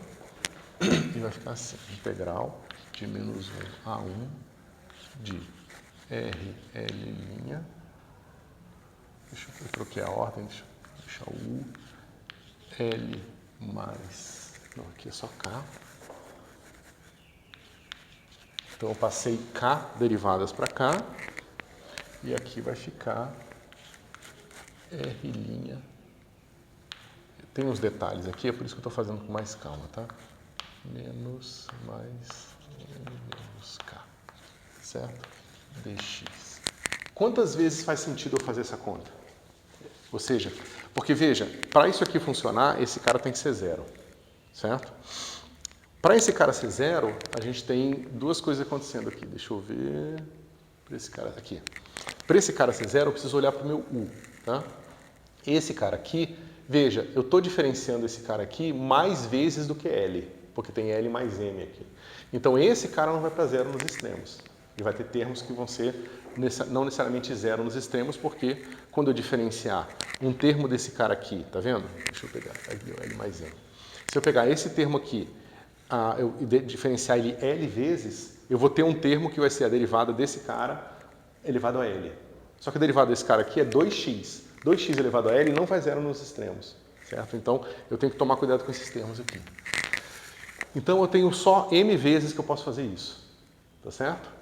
[SPEAKER 1] e vai ficar assim, integral de menos 1 a 1 de RL', eu troquei a ordem, deixa eu deixar o U, L mais, não, aqui é só K. Então eu passei K derivadas para cá, e aqui vai ficar R'. Tem uns detalhes aqui, é por isso que eu estou fazendo com mais calma, tá? Menos mais menos K, certo? Dx. Quantas vezes faz sentido eu fazer essa conta? Ou seja, porque veja, para isso aqui funcionar, esse cara tem que ser 0, certo? Para esse cara ser 0, a gente tem duas coisas acontecendo aqui. Deixa eu ver. Para esse cara aqui. Para esse cara ser 0, eu preciso olhar para o meu U, tá? Esse cara aqui, veja, eu estou diferenciando esse cara aqui mais vezes do que L, porque tem L mais M aqui. Então esse cara não vai para 0 nos extremos. E vai ter termos que vão ser não necessariamente 0 nos extremos, porque quando eu diferenciar um termo desse cara aqui, tá vendo? Deixa eu pegar, aqui o L mais M. Se eu pegar esse termo aqui, eu diferenciar ele L vezes, eu vou ter um termo que vai ser a derivada desse cara elevado a L. Só que a derivada desse cara aqui é 2x. 2x elevado a L não faz 0 nos extremos, certo? Então, eu tenho que tomar cuidado com esses termos aqui. Então, eu tenho só m vezes que eu posso fazer isso, tá certo?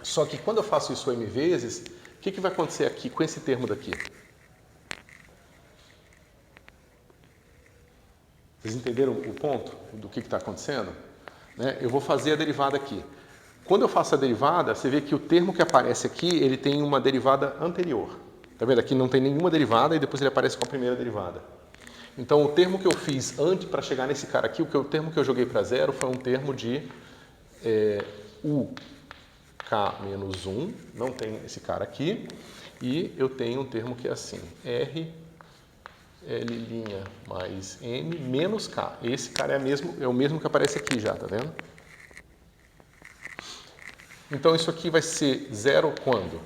[SPEAKER 1] Só que quando eu faço isso m vezes, o que vai acontecer aqui com esse termo daqui? Vocês entenderam o ponto do que está acontecendo? Né? Eu vou fazer a derivada aqui. Quando eu faço a derivada, você vê que o termo que aparece aqui, ele tem uma derivada anterior. Tá vendo? Aqui não tem nenhuma derivada e depois ele aparece com a primeira derivada. Então, o termo que eu fiz antes para chegar nesse cara aqui, o termo que eu joguei para 0 foi um termo de UK menos 1, não tem esse cara aqui, e eu tenho um termo que é assim, R L' mais M menos K. Esse cara é o mesmo que aparece aqui já, tá vendo? Então, isso aqui vai ser 0 quando?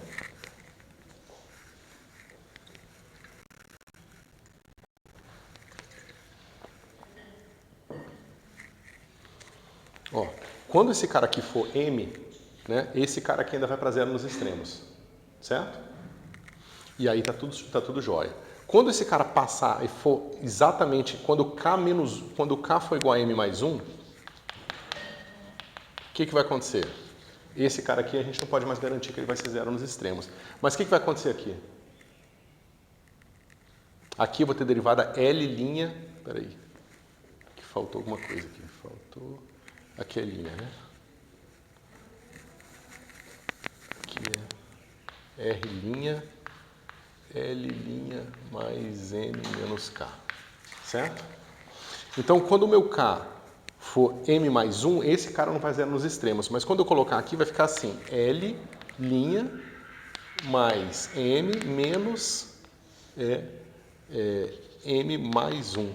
[SPEAKER 1] Ó, quando esse cara aqui for M, né, esse cara aqui ainda vai para 0 nos extremos, certo? E aí tá tudo jóia. Quando esse cara passar e for exatamente, quando K for igual a M mais 1, o que vai acontecer? Esse cara aqui a gente não pode mais garantir que ele vai ser 0 nos extremos. Mas o que vai acontecer aqui? Aqui eu vou ter derivada L', peraí, que faltou alguma coisa aqui, faltou, aqui é linha, né? Aqui é R', L' mais M menos K, certo? Então, quando o meu K for M mais 1, esse cara não vai 0 nos extremos, mas quando eu colocar aqui vai ficar assim, L' mais M menos M mais 1.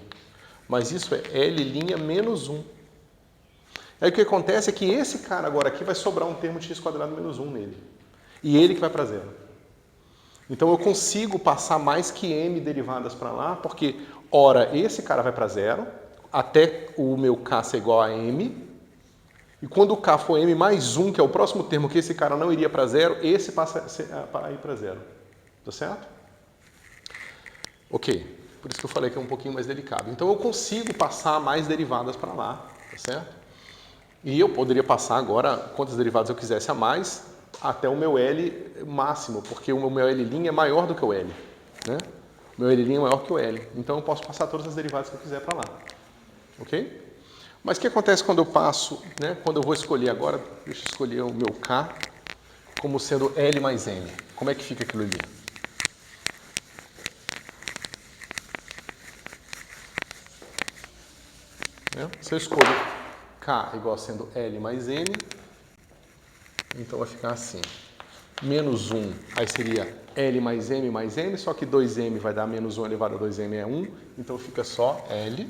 [SPEAKER 1] Mas isso é L' menos 1. Aí o que acontece é que esse cara agora aqui vai sobrar um termo de x² menos 1 nele. E ele que vai para 0. Então eu consigo passar mais que m derivadas para lá, porque, ora, esse cara vai para 0, até o meu k ser igual a m, e quando o k for m mais 1, que é o próximo termo que esse cara não iria para 0, esse passa a ir para 0. Tá certo? Ok. Por isso que eu falei que é um pouquinho mais delicado. Então eu consigo passar mais derivadas para lá, tá certo? E eu poderia passar agora quantas derivadas eu quisesse a mais, até o meu L máximo, porque o meu L' é maior do que o L, né? O meu L' é maior que o L, então eu posso passar todas as derivadas que eu quiser para lá, ok? Mas o que acontece quando eu passo, né? Quando eu vou escolher agora, deixa eu escolher o meu K como sendo L mais M. Como é que fica aquilo ali? Se eu escolho K igual sendo L mais M, então vai ficar assim. Menos 1, aí seria L mais M, só que 2M vai dar menos 1 elevado a 2M é 1, então fica só L,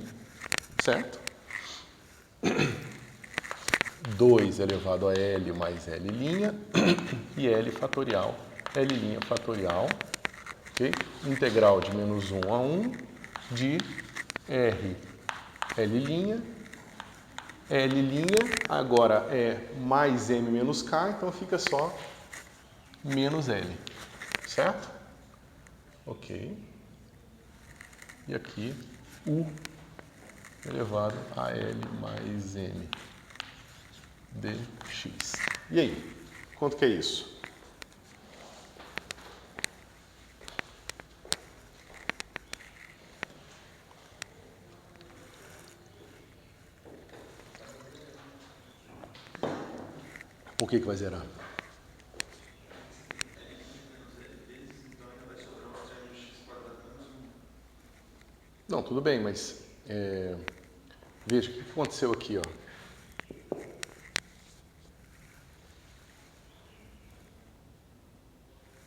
[SPEAKER 1] certo? 2 elevado a L mais L' e L fatorial, L' fatorial, ok? Integral de menos 1 a 1 de R, L', L', agora é mais M menos K, então fica só menos L, certo? Ok. E aqui, U elevado a L mais M dx. E aí, quanto que é isso? Por que vai zerar? Não, tudo bem, mas veja o que aconteceu aqui, ó.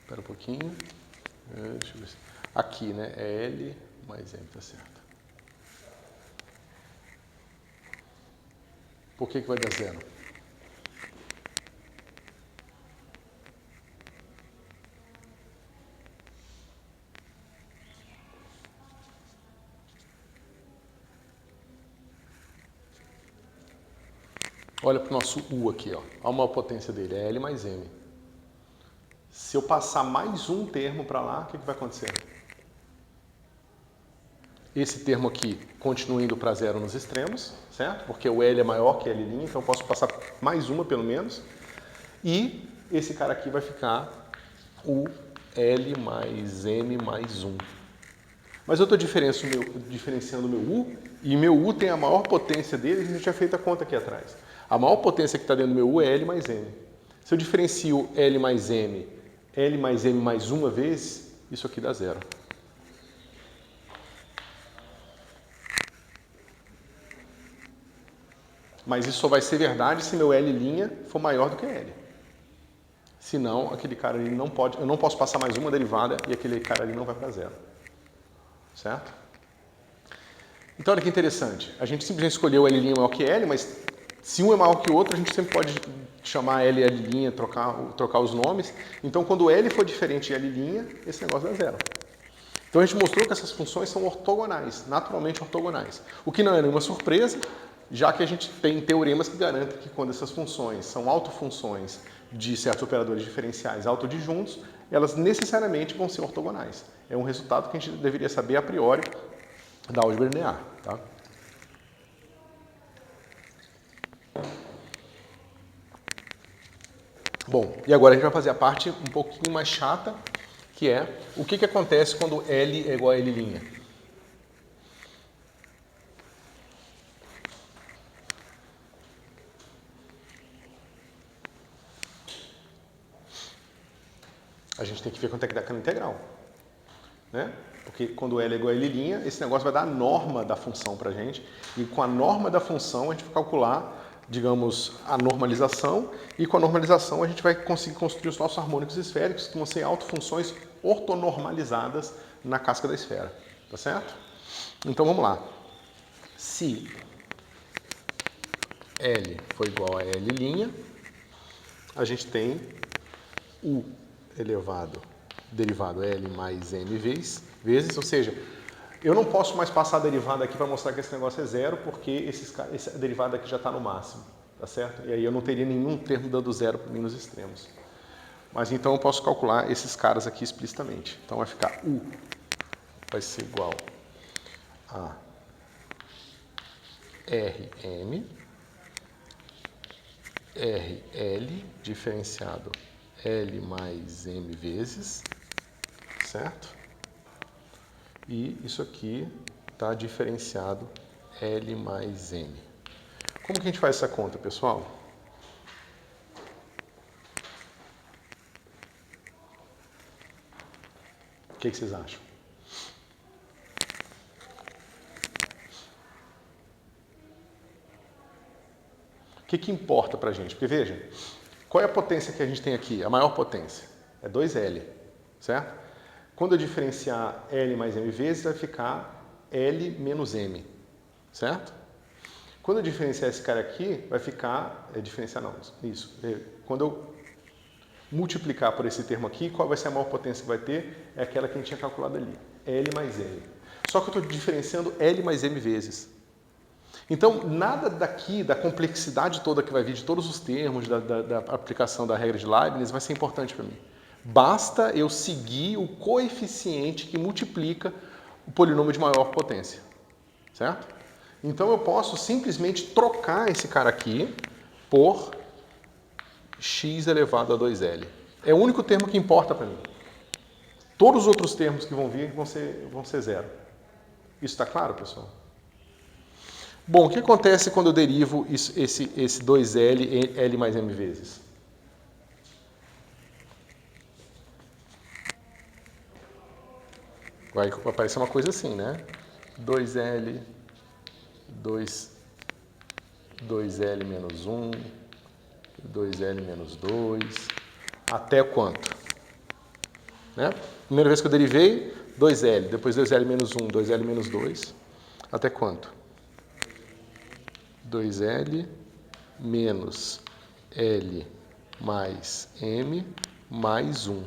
[SPEAKER 1] Espera um pouquinho. Deixa eu ver se... Aqui, né? É L mais M, tá certo. Por que vai dar zero? Olha para o nosso U aqui, ó. A maior potência dele é L mais M. Se eu passar mais um termo para lá, o que vai acontecer? Esse termo aqui continua indo para zero nos extremos, certo? Porque o L é maior que L', então eu posso passar mais uma pelo menos. E esse cara aqui vai ficar o L mais M mais 1. Mas eu estou diferenciando o meu U, e meu U tem a maior potência dele, a gente já fez a conta aqui atrás. A maior potência que está dentro do meu U é L mais M. Se eu diferencio L mais M mais uma vez, isso aqui dá zero. Mas isso só vai ser verdade se meu L' for maior do que L. Senão, aquele cara ali não pode, eu não posso passar mais uma derivada e aquele cara ali não vai para zero. Certo? Então, olha que interessante. A gente simplesmente escolheu L' maior que L, mas se um é maior que o outro, a gente sempre pode chamar L e L', trocar os nomes. Então, quando L for diferente de L', esse negócio dá zero. Então, a gente mostrou que essas funções são ortogonais, naturalmente ortogonais. O que não é nenhuma surpresa, já que a gente tem teoremas que garantem que quando essas funções são autofunções de certos operadores diferenciais autodisjuntos, elas necessariamente vão ser ortogonais. É um resultado que a gente deveria saber a priori da álgebra linear. Tá? Bom, e agora a gente vai fazer a parte um pouquinho mais chata, que é o que acontece quando L é igual a L'. A gente tem que ver quanto é que dá aquela integral. Né? Porque quando L é igual a L', esse negócio vai dar a norma da função para a gente. E com a norma da função, a gente vai calcular, digamos, a normalização. E com a normalização, a gente vai conseguir construir os nossos harmônicos esféricos, que vão ser autofunções ortonormalizadas na casca da esfera. Tá certo? Então, vamos lá. Se L for igual a L', a gente tem U elevado, derivado L mais M vezes, ou seja, eu não posso mais passar a derivada aqui para mostrar que esse negócio é zero, porque essa derivada aqui já está no máximo, tá certo? E aí eu não teria nenhum termo dando zero para mim nos extremos. Mas então eu posso calcular esses caras aqui explicitamente. Então vai ficar U vai ser igual a Rm, Rl diferenciado L mais M vezes, certo? E isso aqui está diferenciado L mais M. Como que a gente faz essa conta, pessoal? que vocês acham? O que importa para a gente? Porque veja, qual é a potência que a gente tem aqui? A maior potência é 2L, certo? Quando eu diferenciar L mais M vezes, vai ficar L menos M, certo? Quando eu diferenciar esse cara aqui, vai ficar... diferenciar não, isso. Quando eu multiplicar por esse termo aqui, qual vai ser a maior potência que vai ter? É aquela que a gente tinha calculado ali, L mais M. Só que eu estou diferenciando L mais M vezes. Então, nada daqui, da complexidade toda que vai vir de todos os termos, da aplicação da regra de Leibniz, vai ser importante para mim. Basta eu seguir o coeficiente que multiplica o polinômio de maior potência, certo? Então, eu posso simplesmente trocar esse cara aqui por x elevado a 2L. É o único termo que importa para mim. Todos os outros termos que vão vir vão ser zero. Isso está claro, pessoal? Bom, o que acontece quando eu derivo esse 2L, L mais M vezes? Vai aparecer uma coisa assim, né? 2L, 2L menos 1, 2L menos 2, até quanto? Né? Primeira vez que eu derivei, 2L, depois 2L menos 1, 2L menos 2, até quanto? 2L menos L mais M mais 1.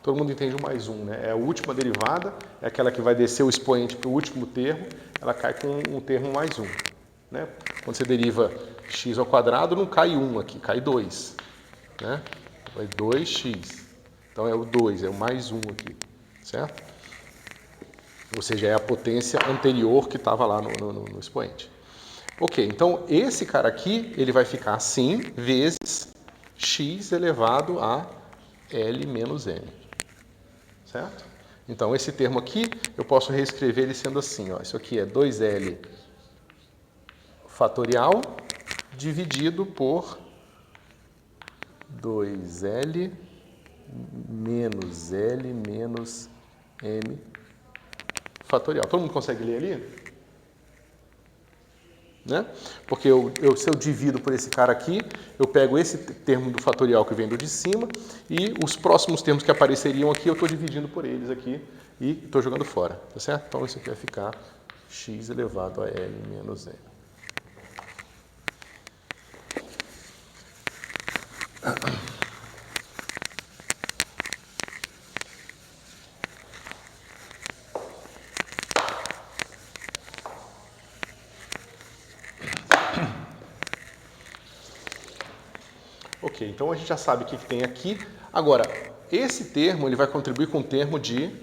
[SPEAKER 1] Todo mundo entende o mais 1, né? É a última derivada, é aquela que vai descer o expoente para o último termo, ela cai com um termo mais 1. Né? Quando você deriva x ao quadrado, não cai 1 aqui, cai 2. Né? Vai 2x. Então é o 2, é o mais 1 aqui, certo? Ou seja, é a potência anterior que estava lá no expoente. Ok, então esse cara aqui, ele vai ficar assim, vezes x elevado a L menos M. Certo? Então esse termo aqui, eu posso reescrever ele sendo assim, ó. Isso aqui é 2L fatorial dividido por 2L menos L menos M fatorial. Todo mundo consegue ler ali? Né? Porque se eu divido por esse cara aqui, eu pego esse termo do fatorial que vem do de cima e os próximos termos que apareceriam aqui, eu estou dividindo por eles aqui e estou jogando fora, tá certo? Então isso aqui vai ficar x elevado a L menos M. Ok, então a gente já sabe o que tem aqui. Agora, esse termo ele vai contribuir com o termo de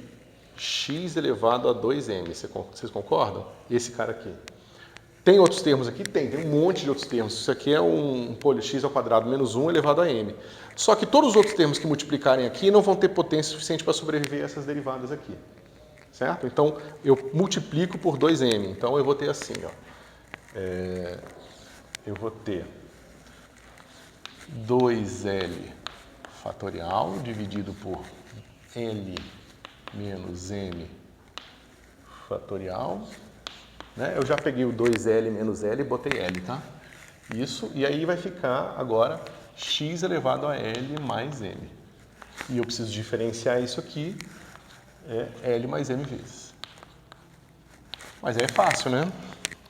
[SPEAKER 1] x elevado a 2m. Vocês concordam? Esse cara aqui. Tem outros termos aqui? Tem um monte de outros termos. Isso aqui é um x ao quadrado menos 1 elevado a m. Só que todos os outros termos que multiplicarem aqui não vão ter potência suficiente para sobreviver a essas derivadas aqui. Certo? Então, eu multiplico por 2m. Então, eu vou ter assim, ó. Eu vou ter 2L fatorial dividido por L menos M fatorial. Né? Eu já peguei o 2L menos L e botei L, tá? Isso, e aí vai ficar agora x elevado a L mais M. E eu preciso diferenciar isso aqui, é L mais M vezes. Mas é fácil, né?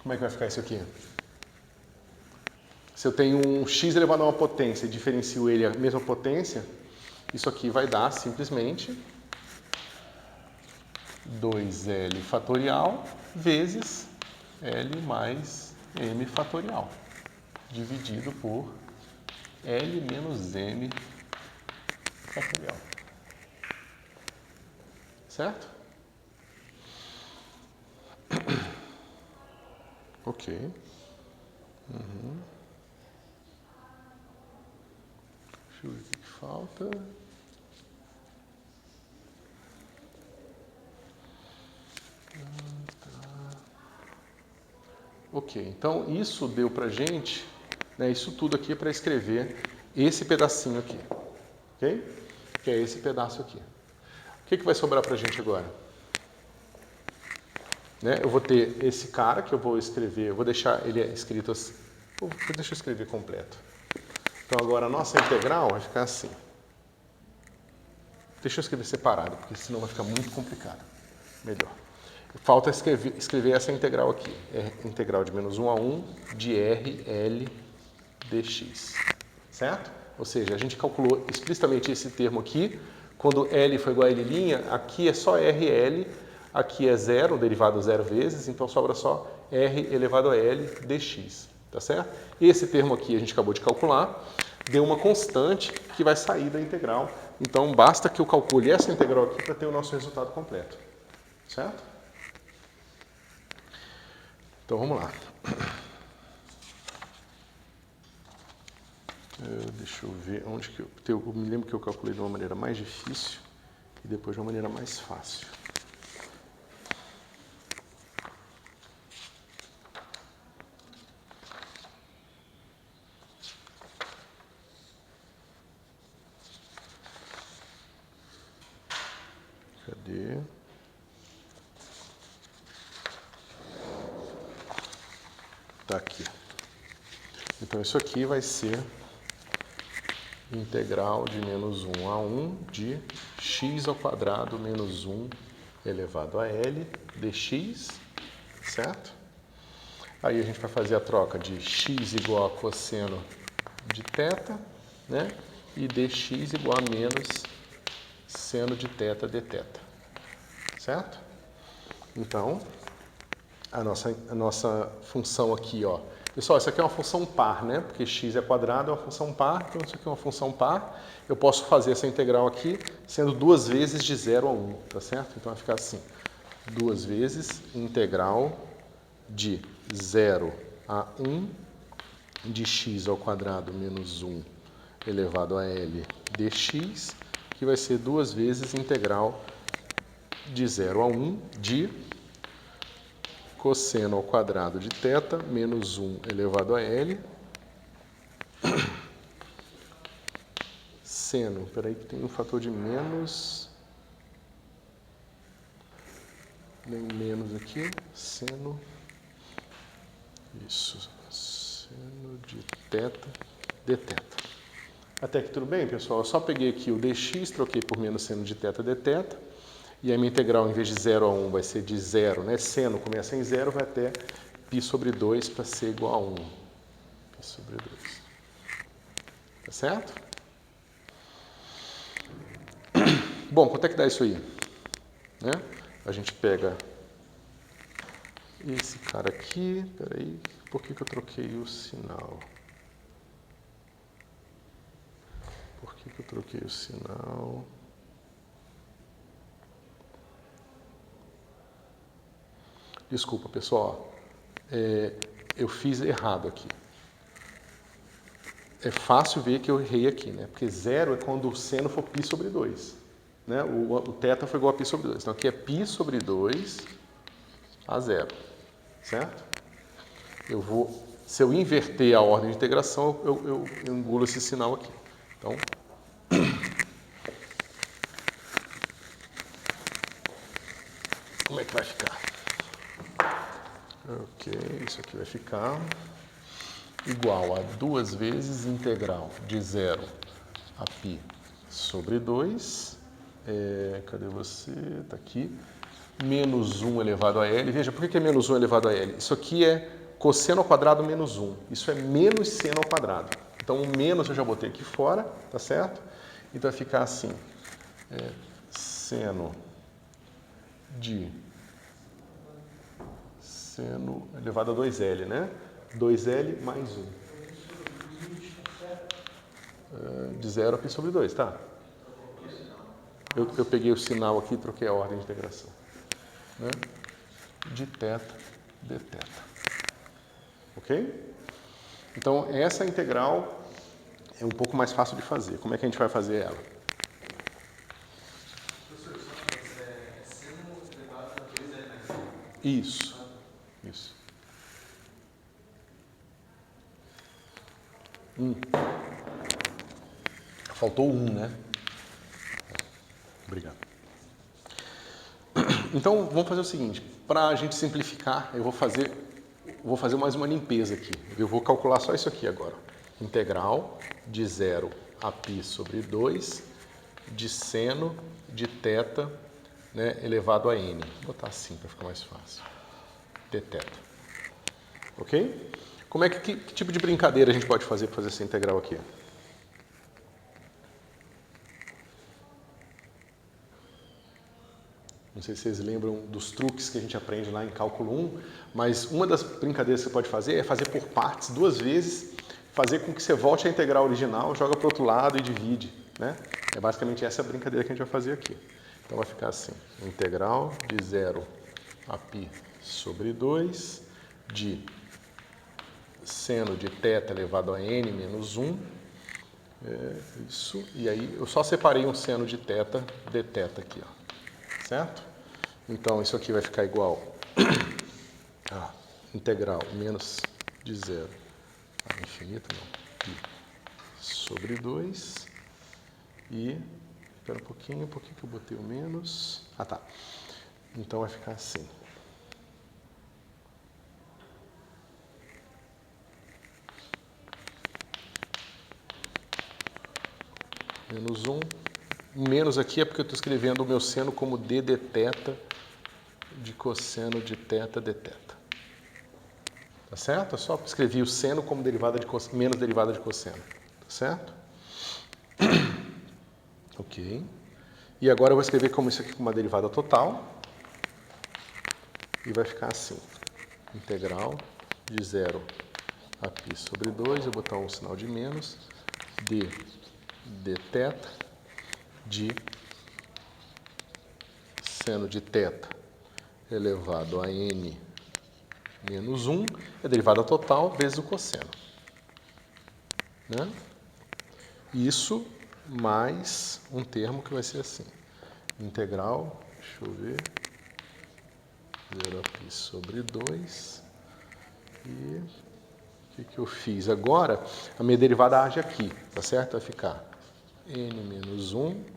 [SPEAKER 1] Como é que vai ficar isso aqui? Se eu tenho um x elevado a uma potência e diferencio ele a mesma potência, isso aqui vai dar simplesmente 2L fatorial vezes L mais M fatorial, dividido por L menos M fatorial. Certo? Ok. Deixa eu ver o que falta. Ok, então isso deu pra gente, né, isso tudo aqui para escrever esse pedacinho aqui, ok? Que é esse pedaço aqui. O que vai sobrar para a gente agora? Né? Eu vou ter esse cara que eu vou escrever, eu vou deixar ele escrito assim. Deixa eu escrever completo. Então agora a nossa integral vai ficar assim. Deixa eu escrever separado, porque senão vai ficar muito complicado. Melhor. Falta escrever essa integral aqui. É integral de menos 1 a 1 de RL dx. Certo? Ou seja, a gente calculou explicitamente esse termo aqui. Quando L foi igual a L', aqui é só RL, aqui é zero, o derivado zero vezes, então sobra só R elevado a L dx. Tá certo? Esse termo aqui a gente acabou de calcular, deu uma constante que vai sair da integral. Então basta que eu calcule essa integral aqui para ter o nosso resultado completo. Certo? Então vamos lá. Deixa eu ver onde que eu me lembro que eu calculei de uma maneira mais difícil e depois de uma maneira mais fácil. Cadê? Tá aqui. Então isso aqui vai ser integral de menos 1 a 1 de x ao quadrado menos 1 elevado a L dx, certo? Aí a gente vai fazer a troca de x igual a cosseno de θ, né? E dx igual a menos seno de θ dθ, certo? Então, a nossa função aqui, ó. Pessoal, isso aqui é uma função par, né? Porque x é quadrado, é uma função par, então isso aqui é uma função par. Eu posso fazer essa integral aqui sendo duas vezes de 0 a 1, tá certo? Então vai ficar assim, duas vezes integral de 0 a 1 de x ao quadrado menos 1 elevado a L dx, que vai ser duas vezes integral de 0 a 1 de cosseno ao quadrado de θ menos 1 elevado a L. Seno, peraí que tem um fator de menos. Nem menos aqui. Seno. Isso. Seno de θ dθ. Até que tudo bem, pessoal? Eu só peguei aqui o dx, troquei por menos seno de θ dθ. E a minha integral, em vez de 0 a 1, vai ser de 0, né? Seno começa em 0, vai até π sobre 2 para ser igual a 1. Π sobre 2. Tá certo? Bom, quanto é que dá isso aí? Né? A gente pega esse cara aqui. Peraí, por que eu troquei o sinal? Por que eu troquei o sinal? Desculpa, pessoal. Eu fiz errado aqui. É fácil ver que eu errei aqui, né? Porque 0 é quando o seno for π sobre 2. Né? O θ foi igual a π sobre 2. Então aqui é π sobre 2 a 0. Certo? Se eu inverter a ordem de integração, eu engulo esse sinal aqui. Então, como é que vai ficar? Ok, isso aqui vai ficar igual a 2 vezes integral de 0 a π sobre 2. Cadê você? Está aqui. Menos 1 elevado a L. Veja, por que é menos 1 elevado a L? Isso aqui é cosseno ao quadrado menos 1. Isso é menos seno ao quadrado. Então, o menos eu já botei aqui fora, tá certo? Então, vai ficar assim. Seno de seno elevado a 2L, né? 2L mais 1. De 0 a π sobre 2, tá? Eu peguei o sinal aqui e troquei a ordem de integração. Né? De θ dθ. Ok? Então, essa integral é um pouco mais fácil de fazer. Como é que a gente vai fazer ela?
[SPEAKER 3] Professor, só uma vez, seno elevado a 2L mais 1.
[SPEAKER 1] Isso. Isso. Faltou 1, né? Obrigado. Então, vamos fazer o seguinte, para a gente simplificar, eu vou fazer mais uma limpeza aqui. Eu vou calcular só isso aqui agora. Integral de 0 a π sobre 2 de seno de θ, né, elevado a n. Vou botar assim para ficar mais fácil. Dθ. Ok? Como é que tipo de brincadeira a gente pode fazer para fazer essa integral aqui? Não sei se vocês lembram dos truques que a gente aprende lá em cálculo 1, mas uma das brincadeiras que você pode fazer é fazer por partes 2 vezes, fazer com que você volte à integral original, joga para o outro lado e divide, né? É basicamente essa a brincadeira que a gente vai fazer aqui. Então vai ficar assim, integral de 0 a π sobre 2 de seno de θ elevado a n menos 1, isso, e aí eu só separei um seno de θ dθ aqui, ó. Certo? Então, isso aqui vai ficar igual a integral menos de 0 a infinito, não, π sobre 2 e, espera um pouquinho, por que eu botei o menos? Ah, tá. Então, vai ficar assim. Menos 1. Menos aqui é porque eu estou escrevendo o meu seno como d dθ de cosseno de θ dθ. Tá certo? Eu só escrevi o seno como derivada de menos derivada de cosseno. Tá certo? Ok. E agora eu vou escrever como isso aqui com uma derivada total. E vai ficar assim. Integral de 0 a π sobre 2. Eu vou botar um sinal de menos. D dθ de seno de θ elevado a n menos 1, é a derivada total vezes o cosseno. Né? Isso mais um termo que vai ser assim. Integral, deixa eu ver, 0 a π sobre 2. E o que eu fiz? Agora, a minha derivada age aqui, tá certo? Vai ficar n menos 1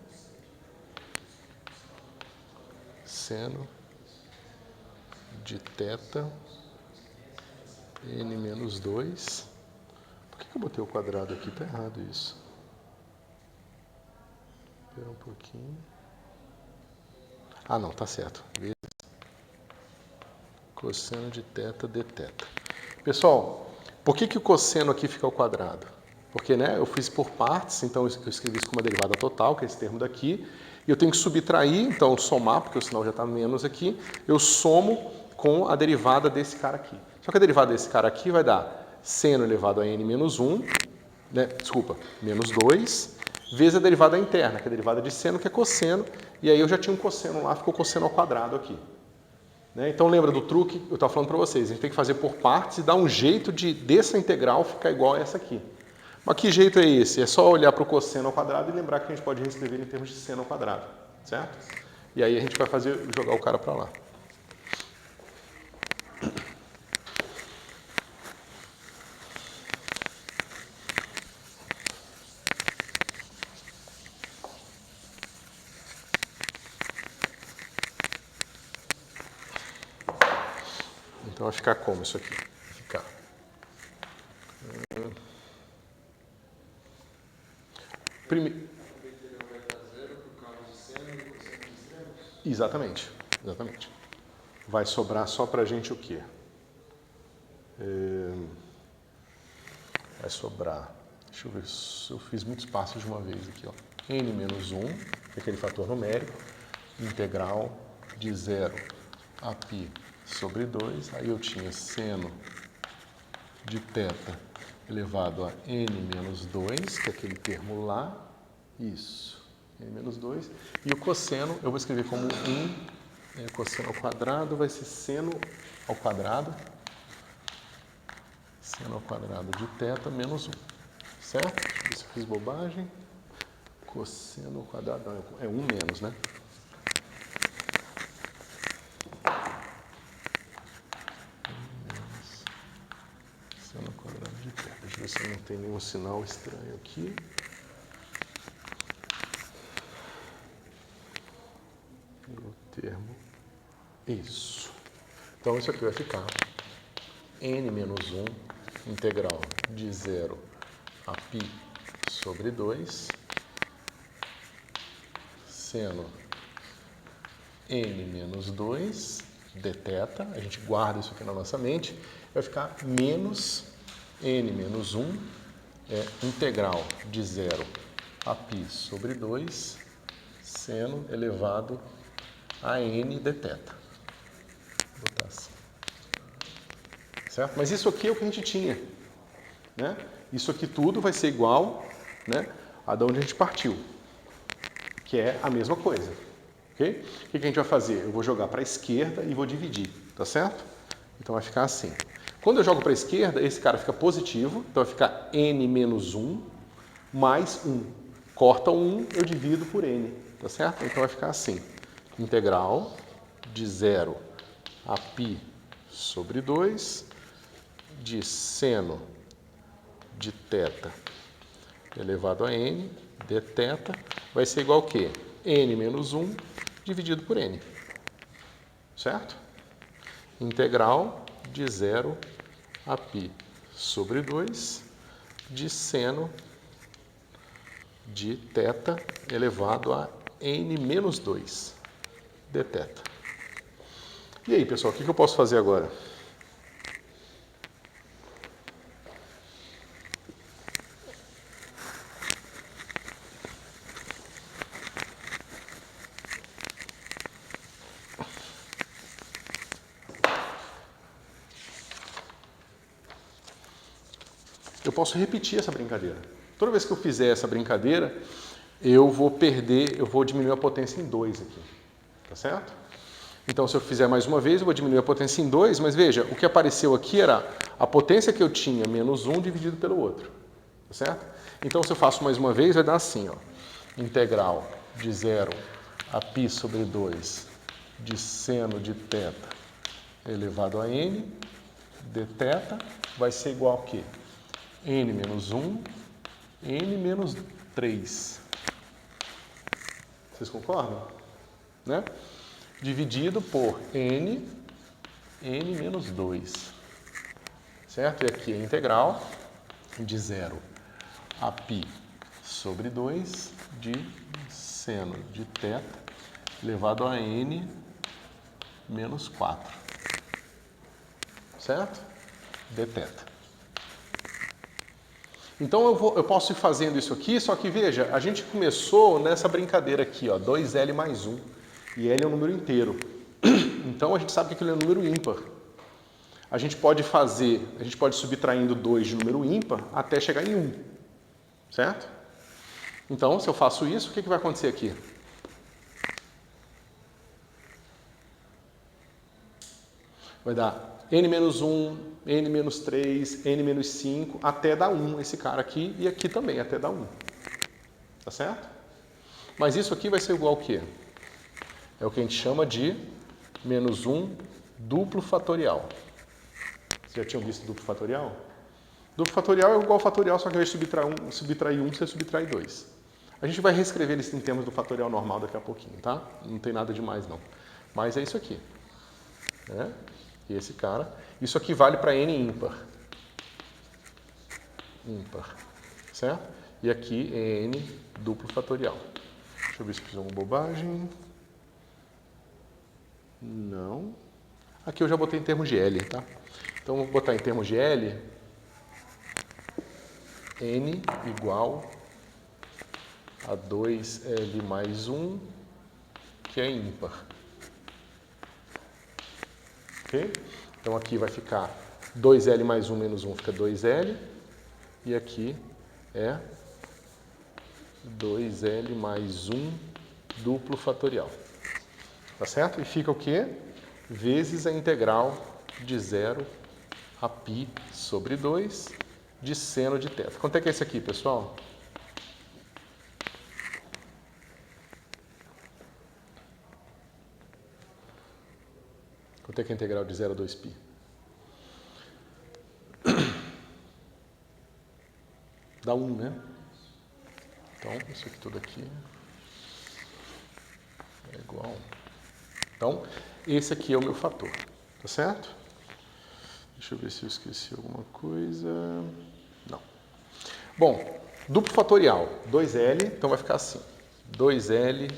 [SPEAKER 1] seno de θ n menos 2. Por que eu botei o quadrado aqui? Está errado isso. Espera um pouquinho. Ah, não, tá certo. Vezes cosseno de θ dθ. Pessoal, por que o cosseno aqui fica ao quadrado? Porque, né, eu fiz por partes, então eu escrevi isso como uma derivada total, que é esse termo daqui, e eu tenho que subtrair, então somar, porque o sinal já está menos aqui, eu somo com a derivada desse cara aqui. Só que a derivada desse cara aqui vai dar seno elevado a n menos 1, né, desculpa, menos 2, vezes a derivada interna, que é a derivada de seno, que é cosseno, e aí eu já tinha um cosseno lá, ficou cosseno ao quadrado aqui. Né? Então lembra do truque que eu estava falando para vocês, a gente tem que fazer por partes e dar um jeito dessa integral ficar igual a essa aqui. Mas que jeito é esse? É só olhar para o cosseno ao quadrado e lembrar que a gente pode reescrever em termos de seno ao quadrado, certo? E aí a gente vai jogar o cara para lá. Então vai ficar como isso aqui? Vai ficar. Exatamente, exatamente. Vai sobrar só pra gente o quê? Vai sobrar, deixa eu ver se eu fiz muitos passos de uma vez aqui, ó. N menos 1, que é aquele fator numérico, integral de 0 a π sobre 2, aí eu tinha seno de θ elevado a n menos 2, que é aquele termo lá, isso, n menos 2, e o cosseno eu vou escrever como 1, cosseno ao quadrado vai ser seno ao quadrado, seno ao quadrado de θ menos 1, certo? Deixa eu ver se eu fiz bobagem, cosseno ao quadrado, não, é 1 menos, né? Seno ao quadrado de θ, deixa eu ver se não tem nenhum sinal estranho aqui. E o termo Isso. Então, isso aqui vai ficar n menos 1 integral de 0 a π sobre 2, seno n menos 2 dθ, a gente guarda isso aqui na nossa mente, vai ficar menos n menos 1 integral de 0 a π sobre 2, seno elevado a n dθ. Vou botar assim. Certo? Mas isso aqui é o que a gente tinha, né? Isso aqui tudo vai ser igual, né, a de onde a gente partiu, que é a mesma coisa. Okay? O que a gente vai fazer? Eu vou jogar para a esquerda e vou dividir, tá certo? Então vai ficar assim. Quando eu jogo para a esquerda, esse cara fica positivo, então vai ficar n menos 1 mais 1. Corta o 1, eu divido por n, tá certo? Então vai ficar assim. Integral de 0 a π sobre 2 de seno de θ elevado a n dθ vai ser igual a quê? N menos 1 dividido por n. Certo? Integral de 0 a π sobre 2 de seno de θ elevado a n menos 2 dθ. E aí, pessoal, o que eu posso fazer agora? Eu posso repetir essa brincadeira. Toda vez que eu fizer essa brincadeira, eu vou diminuir a potência em 2 aqui. Tá certo? Então, se eu fizer mais uma vez, eu vou diminuir a potência em 2, mas veja, o que apareceu aqui era a potência que eu tinha menos 1 dividido pelo outro. Tá certo? Então, se eu faço mais uma vez, vai dar assim, ó. Integral de 0 a π sobre 2 de seno de θ elevado a n dθ vai ser igual a quê? N menos 1, N menos 3. Vocês concordam? Né? Dividido por N menos 2. Certo? E aqui é integral de 0 a π sobre 2 de seno de θ elevado a N menos 4. Certo? Dθ. Então eu posso ir fazendo isso aqui, só que veja, a gente começou nessa brincadeira aqui, ó, 2L mais 1, e L é um número inteiro. Então a gente sabe que aquilo é um número ímpar. A gente pode subtraindo 2 de número ímpar até chegar em 1, certo? Então, se eu faço isso, o que vai acontecer aqui? Vai dar N menos 1, N menos 3, N menos 5, até dar 1 esse cara aqui, e aqui também, até dar 1. Tá certo? Mas isso aqui vai ser igual ao quê? É o que a gente chama de menos 1 duplo fatorial. Vocês já tinham visto duplo fatorial? Duplo fatorial é igual ao fatorial, só que ao invés de subtrair 1, você subtrai 2. A gente vai reescrever isso em termos do fatorial normal daqui a pouquinho, tá? Não tem nada demais, não. Mas é isso aqui. Né? E esse cara, isso aqui vale para n ímpar. Ímpar, certo? E aqui é n duplo fatorial. Deixa eu ver se eu fiz alguma bobagem. Não. Aqui eu já botei em termos de L, tá? Então, vou botar em termos de L, n igual a 2L mais 1, que é ímpar. Ok? Então, aqui vai ficar 2L mais 1 menos 1 fica 2L. E aqui é 2L mais 1 duplo fatorial. Tá certo? E fica o quê? Vezes a integral de 0 a π sobre 2 de seno de θ. Quanto é que é esse aqui, pessoal? Quanto é que é a integral de 0 a 2π? Dá 1, né? Então, isso aqui tudo aqui é igual a 1. Então, esse aqui é o meu fator, tá certo? Deixa eu ver se eu esqueci alguma coisa. Não. Bom, duplo fatorial, 2L, então vai ficar assim. 2L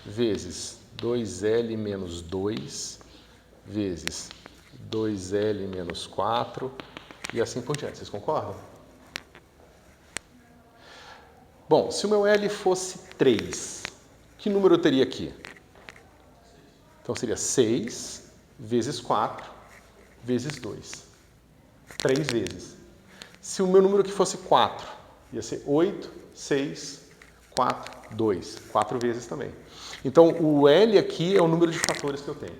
[SPEAKER 1] vezes 2L menos 2 vezes 2L menos 4 e assim por diante. Vocês concordam? Bom, se o meu L fosse 3, que número eu teria aqui? Então seria 6 vezes 4 vezes 2. 3 vezes. Se o meu número aqui fosse 4, ia ser 8, 6, 4, 2. 4 vezes também. Então, o L aqui é o número de fatores que eu tenho.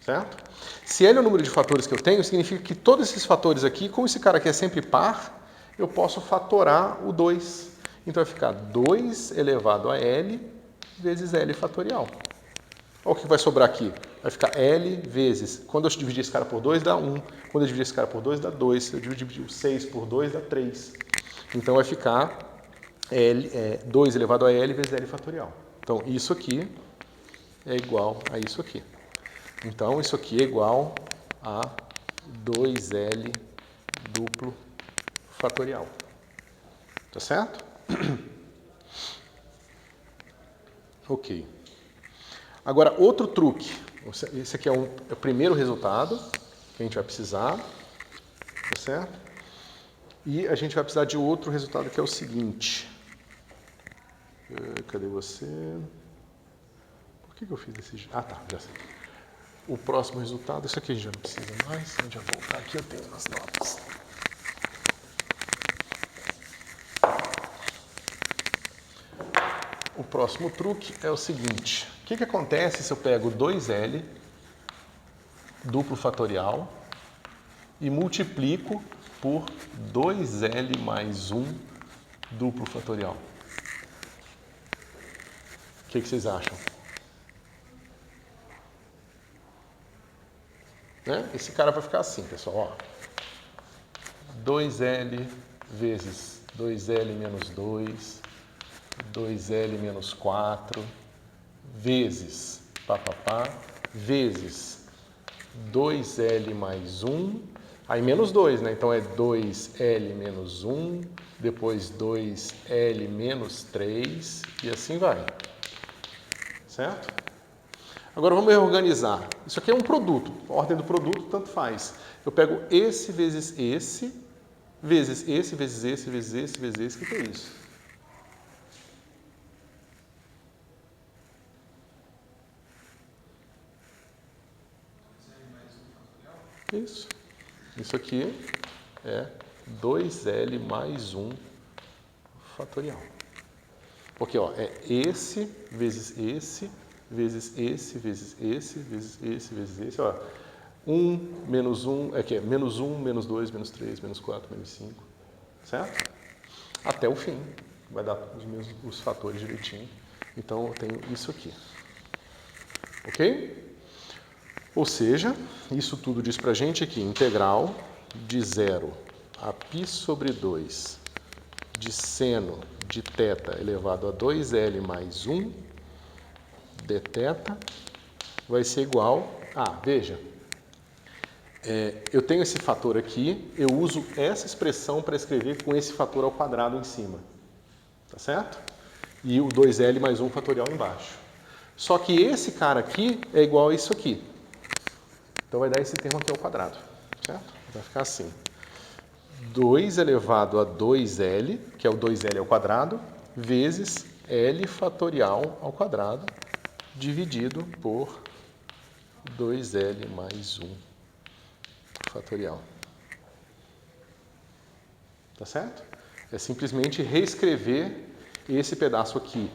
[SPEAKER 1] Certo? Se L é o número de fatores que eu tenho, significa que todos esses fatores aqui, como esse cara aqui é sempre par, eu posso fatorar o 2. Então, vai ficar 2 elevado a L vezes L fatorial. Olha o que vai sobrar aqui. Vai ficar L vezes... Quando eu dividir esse cara por 2, dá 1. Quando eu dividir esse cara por 2, dá 2. Se eu dividir o 6 por 2, dá 3. Então, vai ficar 2 elevado a L vezes L fatorial. Então, isso aqui é igual a isso aqui. Então, isso aqui é igual a 2L duplo fatorial. Tá certo? Ok. Agora, outro truque. Esse aqui é o primeiro resultado que a gente vai precisar. Tá certo? E a gente vai precisar de outro resultado que é o seguinte. Cadê você? Por que eu fiz esse... Ah, tá, já sei. O próximo resultado, isso aqui a gente já não precisa mais. A gente vai voltar aqui, eu tenho as notas. O próximo truque é o seguinte. O que acontece se eu pego 2L duplo fatorial e multiplico por 2L mais 1 duplo fatorial? O que vocês acham? Né? Esse cara vai ficar assim, pessoal. Ó. 2L vezes 2L menos 2, 2L menos 4, vezes, vezes 2L mais 1, aí menos 2, né? Então é 2L menos 1, depois 2L menos 3 e assim vai. Certo? Agora vamos reorganizar. Isso aqui é um produto. A ordem do produto, tanto faz. Eu pego esse vezes esse, vezes esse, vezes esse, vezes esse, vezes esse. O que é isso? Isso. Isso aqui é 2L mais 1 fatorial. Porque ó, é esse vezes esse, vezes esse, vezes esse, vezes esse, vezes esse. Ó. 1 menos 1, é que é menos 1, menos 2, menos 3, menos 4, menos 5. Certo? Até o fim. Vai dar os fatores direitinho. Então, eu tenho isso aqui. Ok? Ou seja, isso tudo diz pra gente aqui, integral de 0 a π sobre 2 de seno de θ elevado a 2L mais 1 dθ vai ser igual a, veja, eu tenho esse fator aqui, eu uso essa expressão para escrever com esse fator ao quadrado em cima, tá certo? E o 2L mais 1 fatorial embaixo. Só que esse cara aqui é igual a isso aqui. Então vai dar esse termo aqui ao quadrado, certo? Vai ficar assim. 2 elevado a 2L, que é o 2L ao quadrado, vezes L fatorial ao quadrado, dividido por 2L mais 1 fatorial. Tá certo? É simplesmente reescrever esse pedaço aqui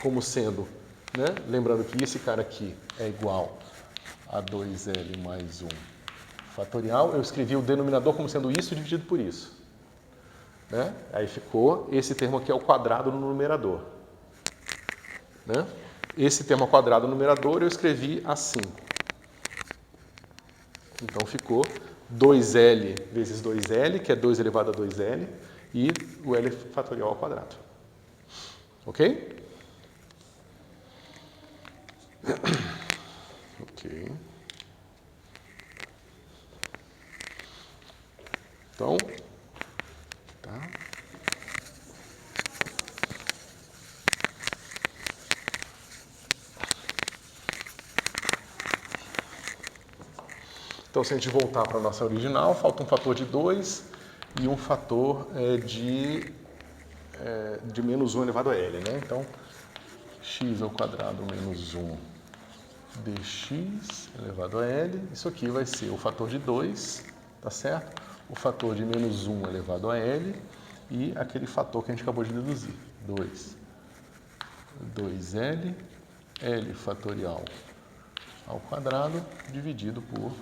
[SPEAKER 1] como sendo, né? Lembrando que esse cara aqui é igual a 2L mais 1 fatorial. Eu escrevi o denominador como sendo isso dividido por isso. Né? Aí ficou esse termo aqui ao quadrado no numerador. Né? Esse termo ao quadrado no numerador eu escrevi assim. Então ficou 2L vezes 2L, que é 2 elevado a 2L, e o L fatorial ao quadrado. Ok? Ok. Então, tá. Então, se a gente voltar para a nossa original, falta um fator de 2 e um fator de menos 1 elevado a L, né? Então, x ao quadrado menos 1 dx elevado a L. Isso aqui vai ser o fator de 2, tá certo? O fator de menos 1 elevado a L e aquele fator que a gente acabou de deduzir, 2L, L fatorial ao quadrado dividido por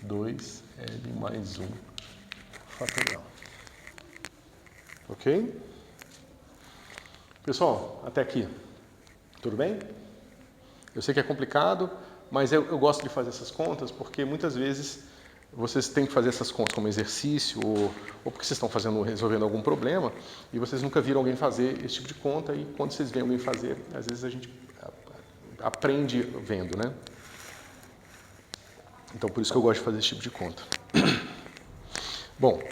[SPEAKER 1] 2L mais 1 fatorial. Ok? Pessoal, até aqui, tudo bem? Eu sei que é complicado, mas eu gosto de fazer essas contas porque muitas vezes vocês têm que fazer essas contas como exercício ou porque vocês estão resolvendo algum problema e vocês nunca viram alguém fazer esse tipo de conta e quando vocês veem alguém fazer, às vezes a gente aprende vendo, né? Então, por isso que eu gosto de fazer esse tipo de conta. Bom,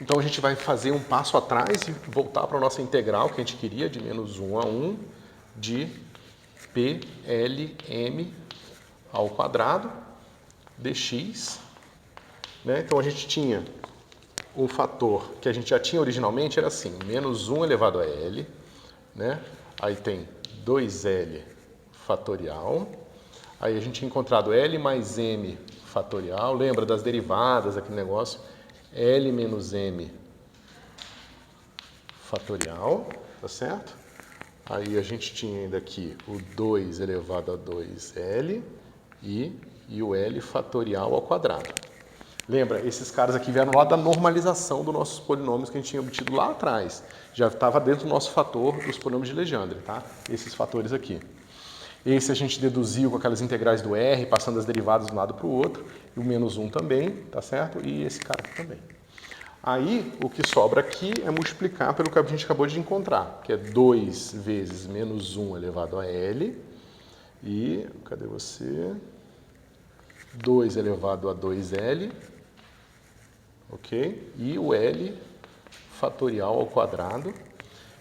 [SPEAKER 1] então a gente vai fazer um passo atrás e voltar para a nossa integral que a gente queria, de menos 1 a 1, de PLM ao quadrado dx. Né? Então, a gente tinha um fator que a gente já tinha originalmente, era assim, menos 1 elevado a L, né? Aí tem 2L fatorial. Aí a gente tinha encontrado L mais M fatorial. Lembra das derivadas, aquele negócio? L menos M fatorial, tá certo? Aí a gente tinha ainda aqui o 2 elevado a 2L e o L fatorial ao quadrado. Lembra, esses caras aqui vieram lá da normalização dos nossos polinômios que a gente tinha obtido lá atrás. Já estava dentro do nosso fator dos polinômios de Legendre, tá? Esses fatores aqui. Esse a gente deduziu com aquelas integrais do R, passando as derivadas de um lado para o outro. E o menos 1 também, tá certo? E esse cara aqui também. Aí, o que sobra aqui é multiplicar pelo que a gente acabou de encontrar, que é 2 vezes menos 1 elevado a L. E, cadê você? 2 elevado a 2L. Ok? E o L fatorial ao quadrado.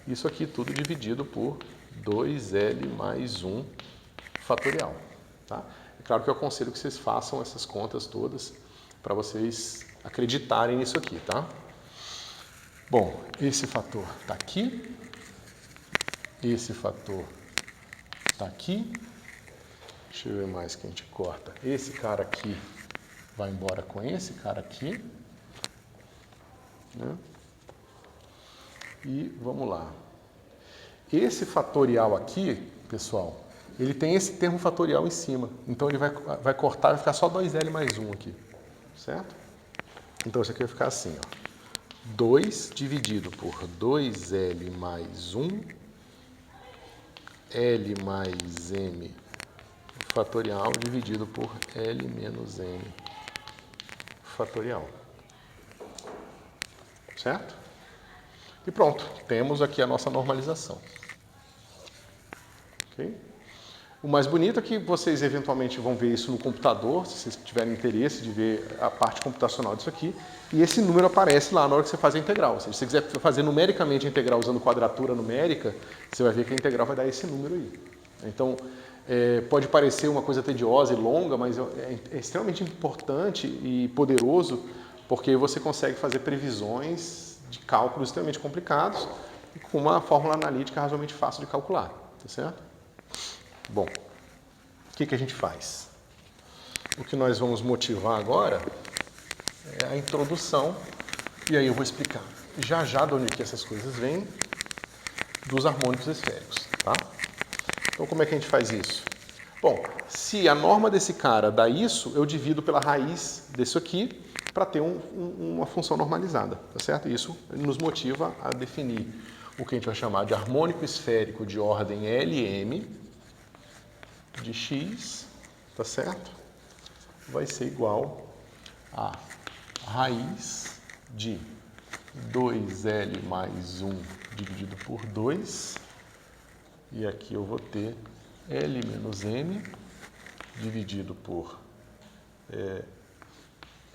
[SPEAKER 1] Isso aqui tudo dividido por 2L mais 1 fatorial. Tá? É claro que eu aconselho que vocês façam essas contas todas para vocês acreditarem nisso aqui, tá? Bom, esse fator está aqui. Esse fator está aqui. Deixa eu ver mais que a gente corta. Esse cara aqui vai embora com esse cara aqui. Né? E vamos lá. Esse fatorial aqui, pessoal, ele tem esse termo fatorial em cima. Então ele vai cortar, vai ficar só 2L mais 1 aqui. Certo? Então isso aqui vai ficar assim, ó. 2 dividido por 2L mais 1, L mais M fatorial dividido por L menos M fatorial. Certo? E pronto, temos aqui a nossa normalização. Ok? O mais bonito é que vocês eventualmente vão ver isso no computador, se vocês tiverem interesse de ver a parte computacional disso aqui, e esse número aparece lá na hora que você faz a integral. Ou seja, se você quiser fazer numericamente a integral usando quadratura numérica, você vai ver que a integral vai dar esse número aí. Então, pode parecer uma coisa tediosa e longa, mas é extremamente importante e poderoso, porque você consegue fazer previsões de cálculos extremamente complicados e com uma fórmula analítica razoavelmente fácil de calcular, tá certo? Bom, o que a gente faz? O que nós vamos motivar agora é a introdução, e aí eu vou explicar já de onde que essas coisas vêm, dos harmônicos esféricos, tá? Então, como é que a gente faz isso? Bom, se a norma desse cara dá isso, eu divido pela raiz disso aqui para ter uma função normalizada, tá certo? Isso nos motiva a definir o que a gente vai chamar de harmônico esférico de ordem LM de x, tá certo? Vai ser igual a raiz de 2L mais 1 dividido por 2. E aqui eu vou ter L menos M dividido por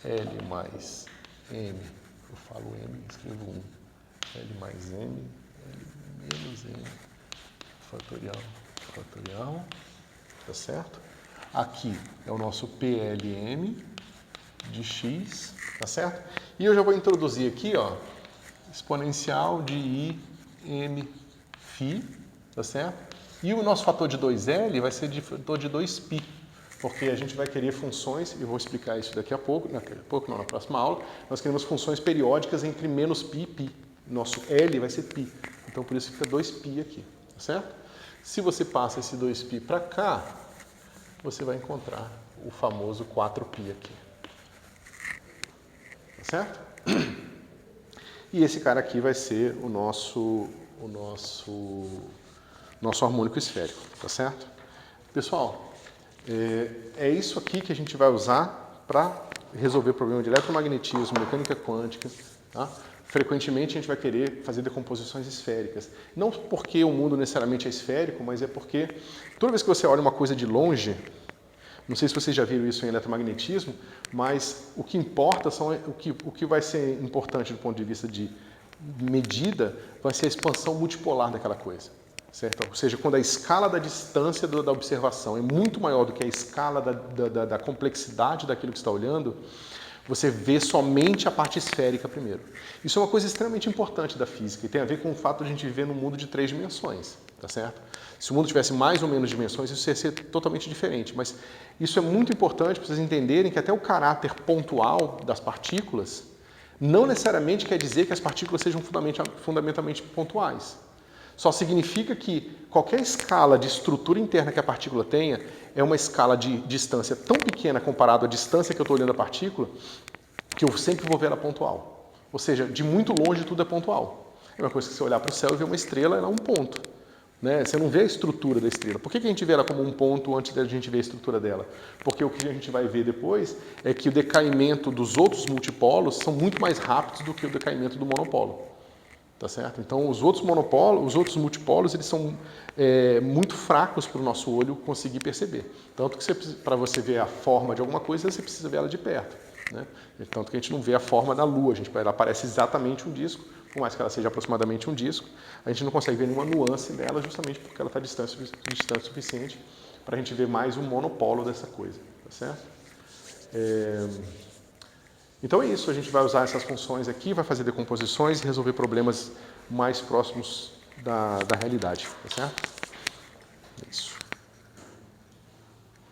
[SPEAKER 1] L mais M, eu falo M, escrevo 1, L mais M, L menos M, fatorial, tá certo? Aqui é o nosso PLM de x, tá certo? E eu já vou introduzir aqui, ó, exponencial de IM φ, tá certo? E o nosso fator de 2L vai ser de fator de 2π, porque a gente vai querer funções, e eu vou explicar isso daqui a pouco, na próxima aula, nós queremos funções periódicas entre menos π e π. Nosso L vai ser π, então por isso fica 2π aqui, tá certo? Se você passa esse 2π para cá, você vai encontrar o famoso 4π aqui, tá certo? E esse cara aqui vai ser o nosso harmônico esférico, tá certo? Pessoal, é isso aqui que a gente vai usar para resolver problema de eletromagnetismo, mecânica quântica, tá? Frequentemente a gente vai querer fazer decomposições esféricas. Não porque o mundo necessariamente é esférico, mas é porque toda vez que você olha uma coisa de longe, não sei se vocês já viram isso em eletromagnetismo, mas o que importa são o que vai ser importante do ponto de vista de medida vai ser a expansão multipolar daquela coisa, certo? Ou seja, quando a escala da distância da observação é muito maior do que a escala da complexidade daquilo que você está olhando, você vê somente a parte esférica primeiro. Isso é uma coisa extremamente importante da física e tem a ver com o fato de a gente viver num mundo de 3 dimensões, tá certo? Se o mundo tivesse mais ou menos dimensões, isso ia ser totalmente diferente, mas isso é muito importante para vocês entenderem que até o caráter pontual das partículas não necessariamente quer dizer que as partículas sejam fundamentalmente pontuais. Só significa que qualquer escala de estrutura interna que a partícula tenha é uma escala de distância tão pequena comparado à distância que eu estou olhando a partícula, que eu sempre vou ver ela pontual. Ou seja, de muito longe tudo é pontual. É uma coisa que você olhar para o céu e ver uma estrela, ela é um ponto, né? Você não vê a estrutura da estrela. Por que a gente vê ela como um ponto antes da gente ver a estrutura dela? Porque o que a gente vai ver depois é que o decaimento dos outros multipolos são muito mais rápidos do que o decaimento do monopolo. Tá certo? Então, os outros multipolos, eles são muito fracos para o nosso olho conseguir perceber. Tanto que para você ver a forma de alguma coisa, você precisa ver ela de perto, né? Tanto que a gente não vê a forma da Lua, ela parece exatamente um disco, por mais que ela seja aproximadamente um disco, a gente não consegue ver nenhuma nuance dela, justamente porque ela está distante o suficiente para a gente ver mais um monopolo dessa coisa, tá certo? Então é isso, a gente vai usar essas funções aqui, vai fazer decomposições e resolver problemas mais próximos da realidade, tá certo? É isso.